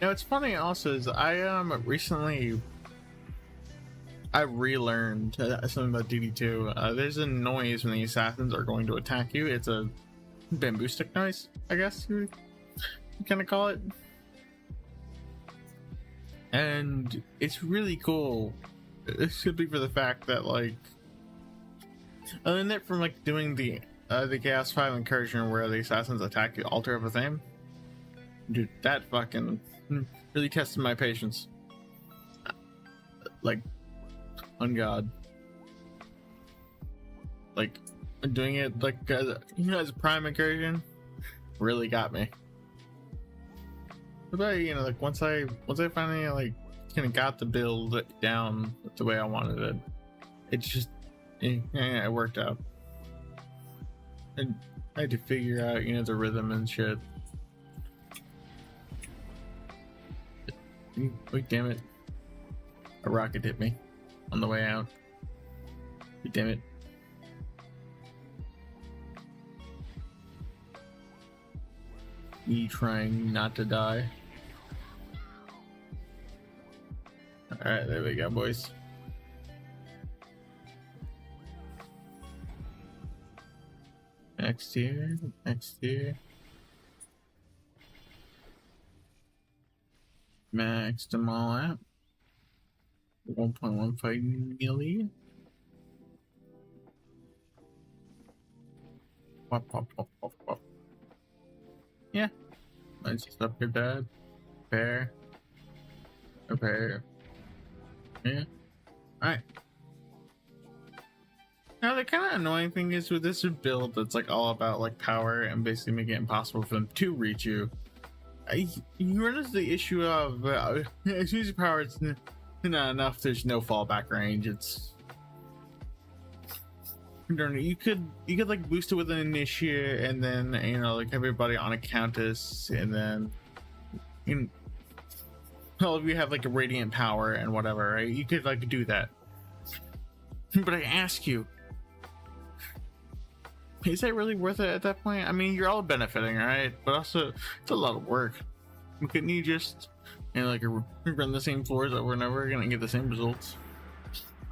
Now, it's funny also is I recently I relearned something about DD2. There's a noise when the assassins are going to attack you. It's a bamboo stick noise, I guess you kind of call it. And it's really cool. Simply for the fact that, like, other than that, from like doing the Chaos 5 incursion where the assassins attack the altar of a theme, dude, that fucking really tested my patience. Like, on God. Like, doing it like as a prime incursion really got me. But like once I finally like kind of got the build down the way I wanted it, it's just it worked out. And I had to figure out the rhythm and shit. Wait, damn it! A rocket hit me on the way out. Damn it! Me trying not to die. Alright, there we go, boys. Next here, next here. Maxed them all out. 1.15 million. Pop, pop, pop, pop, pop. Yeah. Mine's just up here, Dad. Repair. Yeah. Alright. Now the kind of annoying thing is with this build that's like all about like power and basically making it impossible for them to reach you. You run into the issue of as soon as your power is not enough, there's no fallback range. It's you could like boost it with an initiate and then like everybody on a countess and then all of you have like a radiant power and whatever, right? You could like do that. But I ask you, is that really worth it at that point? I mean, you're all benefiting, right? But also, it's a lot of work. Couldn't you just, like, run the same floors over and over again and get the same results?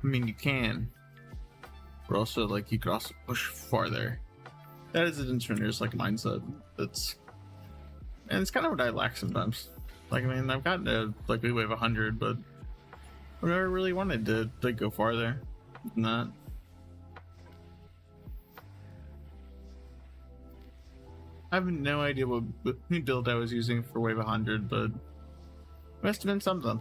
I mean, you can. But also, like, you could also push farther. That is an instrumenter's, like, mindset. And it's kind of what I lack sometimes. Like, I mean, I've gotten to, like, we wave 100, but I've never really wanted to, like, go farther than that. I have no idea what build I was using for wave 100, but it must have been something.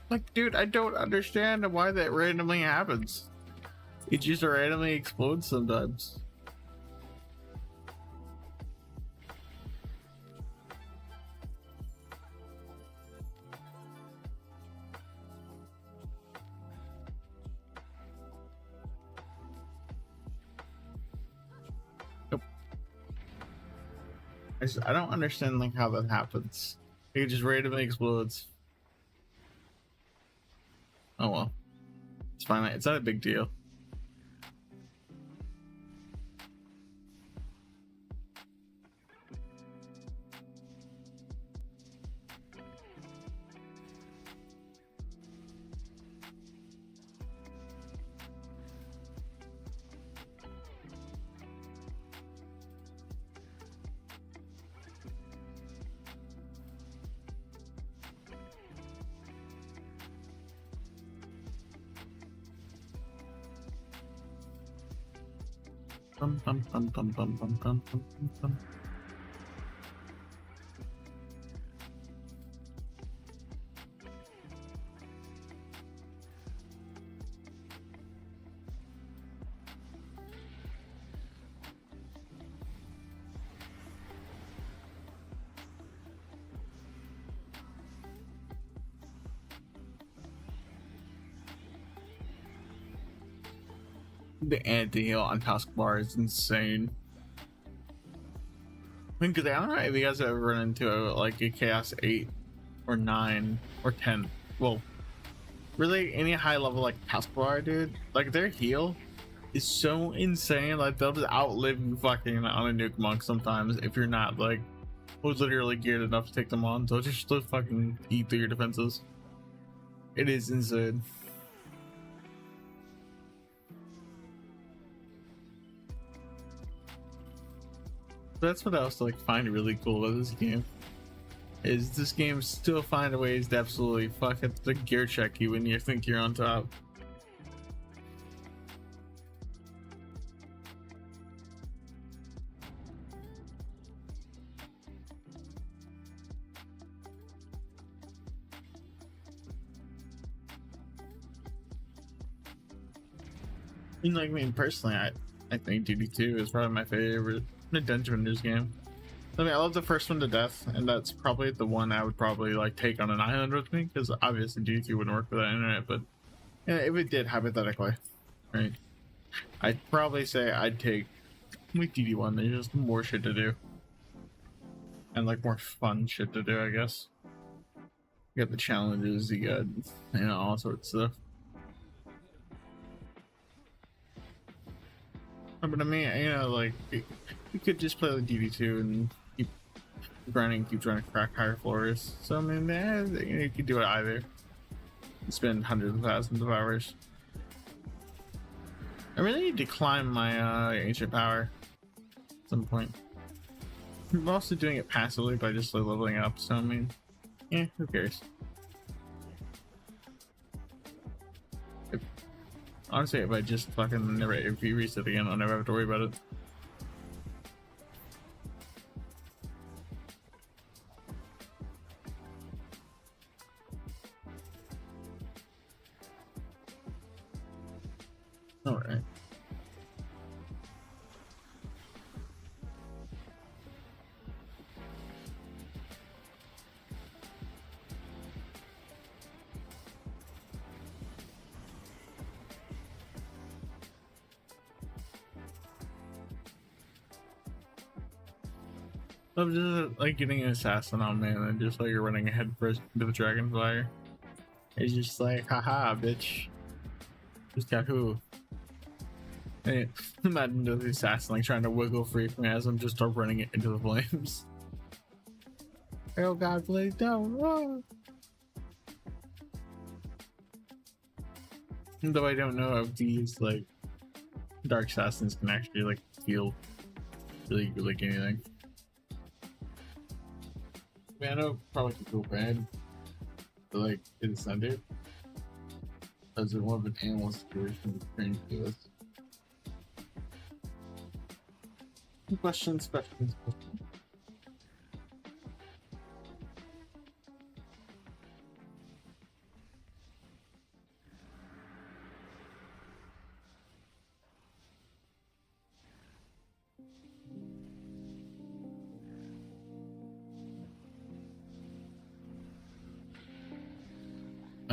Like, dude, I don't understand why that randomly happens. It just randomly explodes sometimes. Nope. I don't understand like how that happens. It just randomly explodes. Oh well. It's fine. It's not a big deal. Bum, bum, bum, bum, bum, bum, bum, bum, bum. The anti-heal on taskbar is insane. Because I don't know if you guys have ever run into like a Chaos 8 or 9 or 10. Well, really any high level like Taskbar, dude. Like their heal is so insane. Like they'll just outlive you fucking on a nuke monk sometimes if you're not like literally geared enough to take them on. They'll just fucking eat through your defenses. It is insane. That's what I also like find really cool about this game. Is this game still find ways to absolutely fuck up the gear check you when you think you're on top. And like, I mean, personally, I think DD2 is probably my favorite Dungeon Vendors game. I mean, I love the first one to death, and that's probably the one I would probably like take on an island with me, because obviously DD2 wouldn't work without internet. But yeah, if it did hypothetically, right, I'd probably say I'd take like DD1. There's just more shit to do, and like more fun shit to do, I guess. You got the challenges, you got all sorts of stuff. But I mean, like you could just play the DD2 and keep grinding, keep trying to crack higher floors. So I mean, you could do it either. Spend hundreds of thousands of hours. I really need to climb my ancient power at some point. I'm also doing it passively by just like leveling up. So I mean, yeah, who cares? Honestly, if I just fucking never reset again, I'll never have to worry about it. Alright. I'm just like getting an assassin on me and then just like you're running ahead first into the dragonfire. It's just like, haha, bitch. Just got who? And imagine the assassin like trying to wiggle free from me as I'm just start running it into the flames. Oh god, please don't. Oh. Though I don't know if these like dark assassins can actually like heal really like anything. Man, I know probably could go bad, but like in the center, as one of an animal situation is trying to do this. Questions.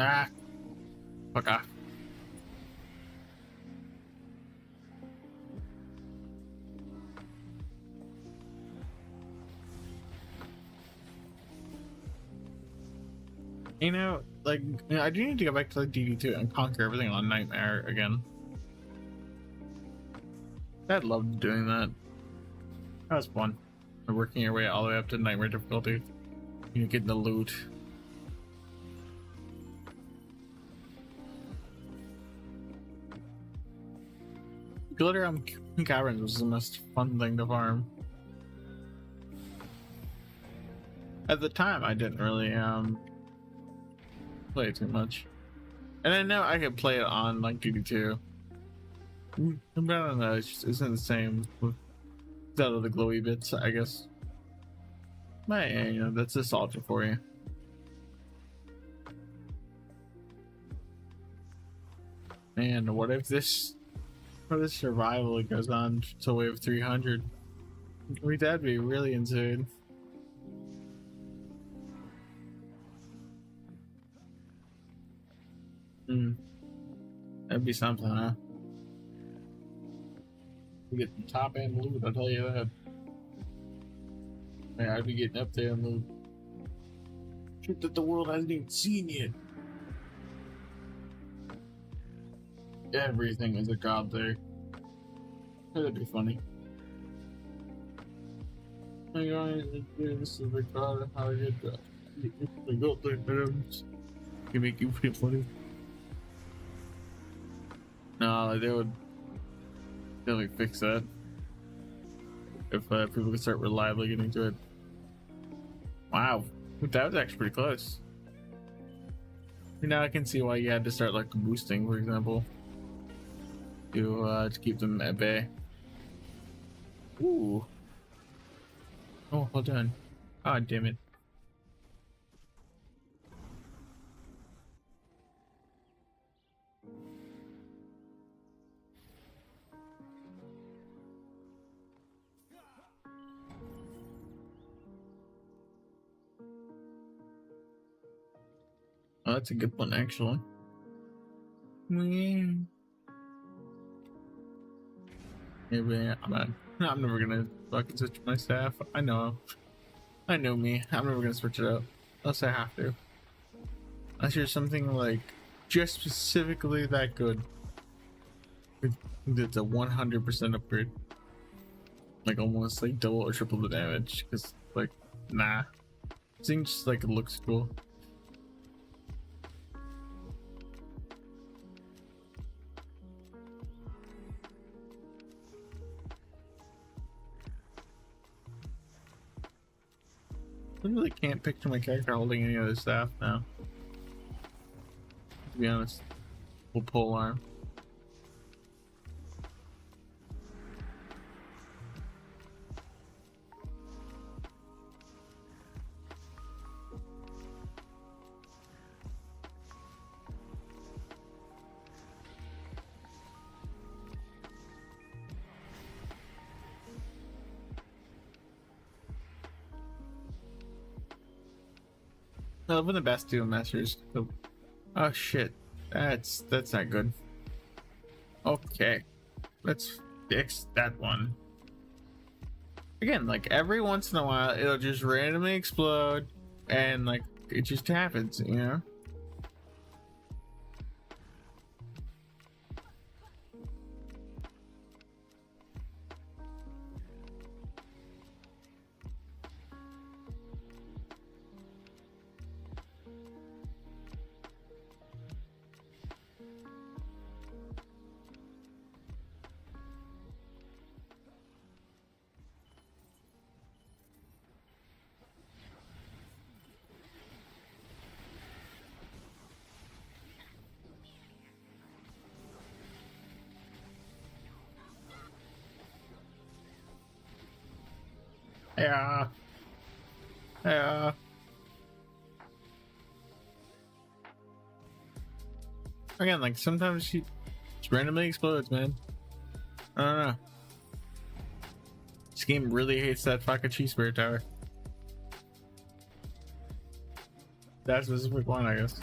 Ah, fuck off. I do need to go back to like DD2 and conquer everything on Nightmare again. I'd love doing that. That was fun. Working your way all the way up to Nightmare difficulty. Getting the loot. Glitter Caverns was the most fun thing to farm. At the time, I didn't really play it too much, and I know I could play it on like DD2. But I don't know, it just isn't the same without the glowy bits, I guess. But yeah, that's nostalgia for you. Man, what if this survival goes on to wave 300? That'd be really insane. That'd be something, huh? We get the top end loot, I'll tell you that. Yeah, I'd be getting up there and the shit that the world hasn't even seen yet. Everything is a job there. That'd be funny. Hey guys, this is the god how to get the gold items. Can make you feel funny. No, like they would definitely fix that if people could start reliably getting to it. Wow, that was actually pretty close. Now I can see why you had to start like boosting, for example, to keep them at bay. Ooh. Oh, hold on. Ah, damn it. Oh, that's a good one, actually. Maybe I'm never gonna fucking switch my staff. I know me. I'm never gonna switch it up unless I have to. Unless there's something like just specifically that good. It's a 100% upgrade. Like almost like double or triple the damage. Because like, nah. This thing just like looks cool. I really can't picture my character holding any other staff now. To be honest. Full pole arm. No, one of the best duo masters. Oh shit. That's not good. Okay. Let's fix that one. Again, like every once in a while it'll just randomly explode and like it just happens, you know? Yeah. Yeah. Again, like sometimes she just randomly explodes, man. I don't know. This game really hates that fucking cheese spirit tower. That specific one, I guess.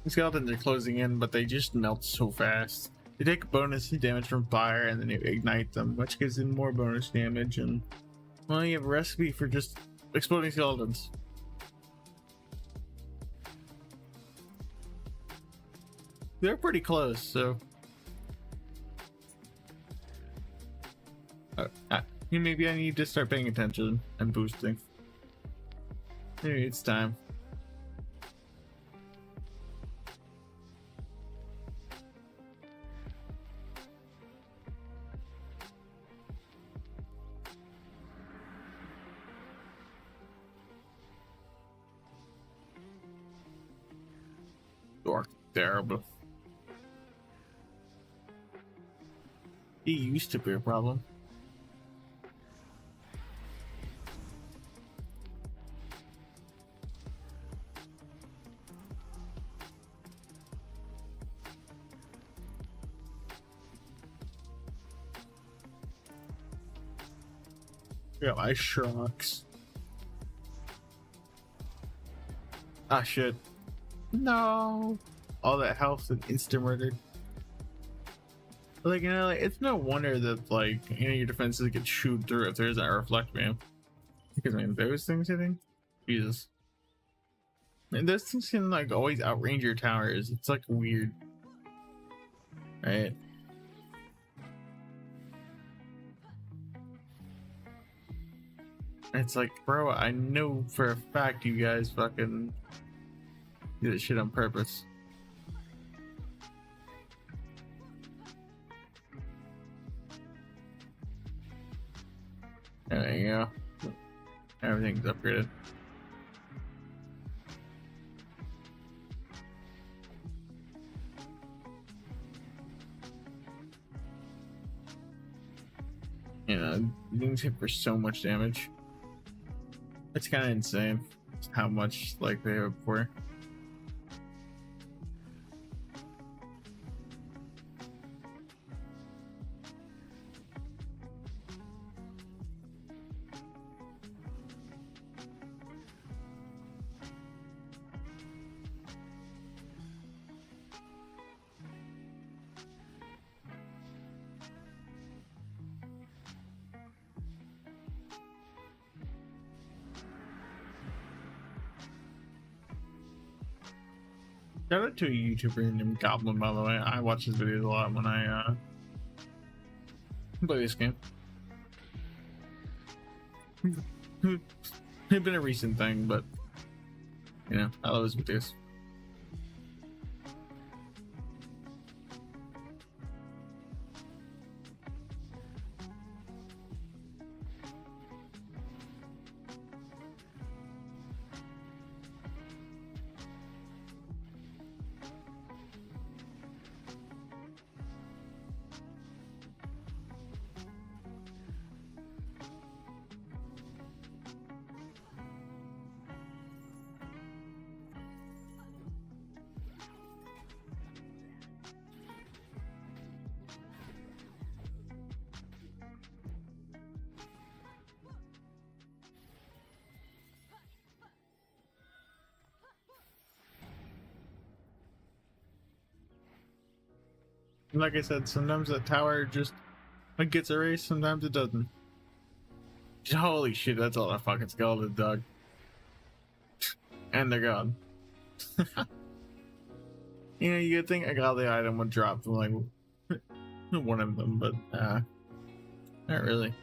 The skeletons are closing in, but they just melt so fast. They take bonus damage from fire and then you ignite them, which gives them more bonus damage, and well, you have a recipe for just exploding skeletons. They're pretty close, so maybe I need to start paying attention and boosting. Maybe it's time. You're terrible. He used to be a problem. Yeah, my shocks. Ah, shit. No. All that health and instant murdered. Like, like, it's no wonder that, like, your defenses get chewed through if there's a reflect beam. Because, I mean, those things hitting? Jesus. And those things can, like, always outrange your towers. It's, like, weird. Right? It's like, bro, I know for a fact you guys fucking do this shit on purpose. There you go. Everything's upgraded. You know, things hit for so much damage. It's kind of insane how much like they have for. Shout out to a YouTuber named Goblin, by the way. I watch his videos a lot when I play this game. It's been a recent thing, but you know, I love his videos. Like I said, sometimes that tower just like gets erased, sometimes it doesn't. Holy shit, that's all that fucking skeleton, dog. And they're gone. You know, you'd think I got the item would drop from like one of them, but not really.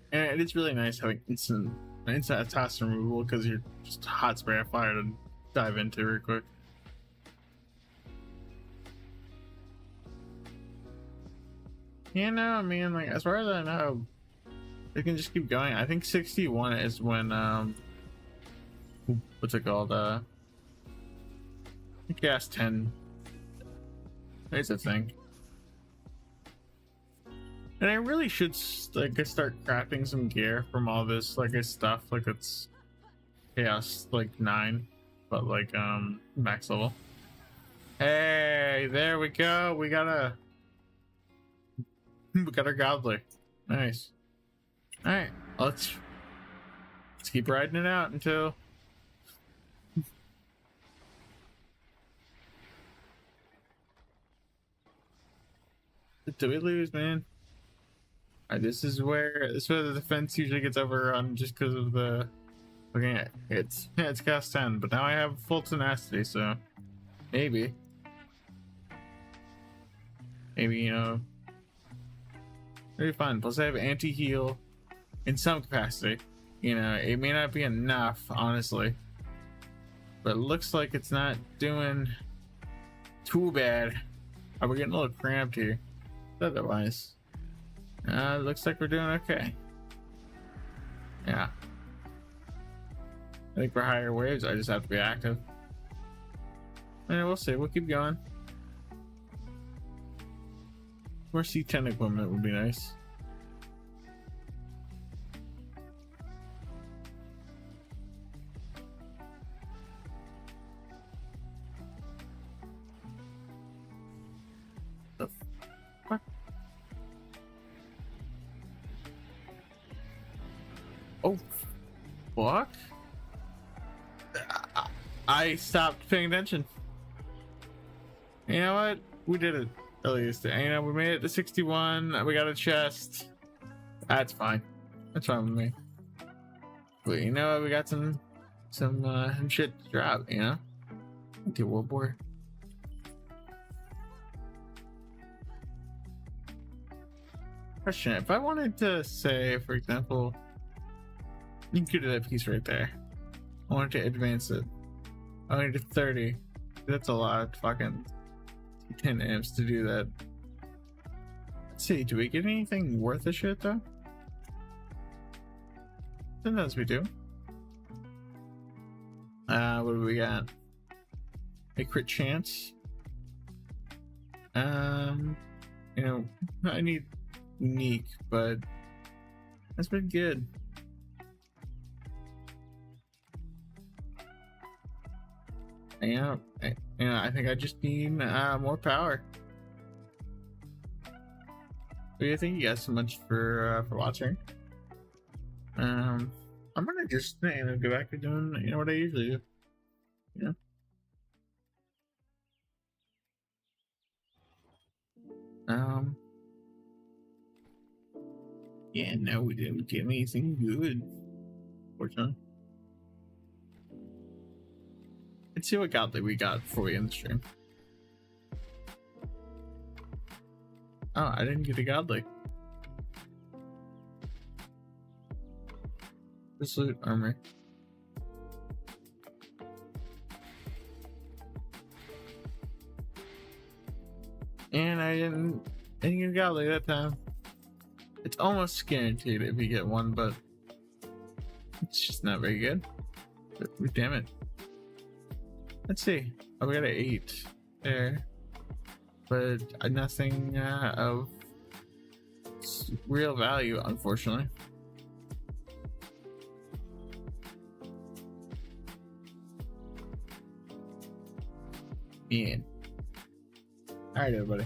And it's really nice having instant task removal because you're just hot spray of fire to dive into real quick. You know, I mean, like as far as I know, they can just keep going. I think 61 is when what's it called? Gas 10. There's a thing. And I really should like start crafting some gear from all this like stuff. Like it's chaos like 9, but like max level. Hey, there we go. We got our gobbler. Nice. All right, let's keep riding it out until. Do we lose, man? This is where the defense usually gets overrun just because of the. Looking at it's cast 10, but now I have full tenacity, so maybe you know, it'll be fun. Plus, I have anti-heal in some capacity. You know, it may not be enough, honestly, but it looks like it's not doing too bad. Oh, we're getting a little cramped here. Otherwise, looks like we're doing okay. Yeah. I think for higher waves, I just have to be active. And we'll see. We'll keep going. More C10 equipment would be nice. The fuck? Oh, fuck. I stopped paying attention. You know what? We did it. At least, you know, we made it to 61. We got a chest. That's fine. That's fine with me. But you know what? We got some shit to drop. You know, into World War. Question: if I wanted to say, for example, you can do that piece right there. I wanted to advance it. I wanted to 30. That's a lot of fucking 10 amps to do that. Let's see, do we get anything worth a shit though? Sometimes we do. What do we got? A crit chance. You know, I need unique, but that's been good. Yeah, I think I just need more power. But yeah, thank you guys so much for watching. I'm gonna just go back to doing what I usually do. Yeah, no, we didn't get anything good. Fortunately. Let's see what godly we got before we end the stream. Oh, I didn't get a godly. Resolute armor. And I didn't get a godly that time. It's almost guaranteed if you get one, but it's just not very good. But, damn it. Let's see. Oh, we got an 8 there, but nothing of real value, unfortunately. Man. All right, everybody.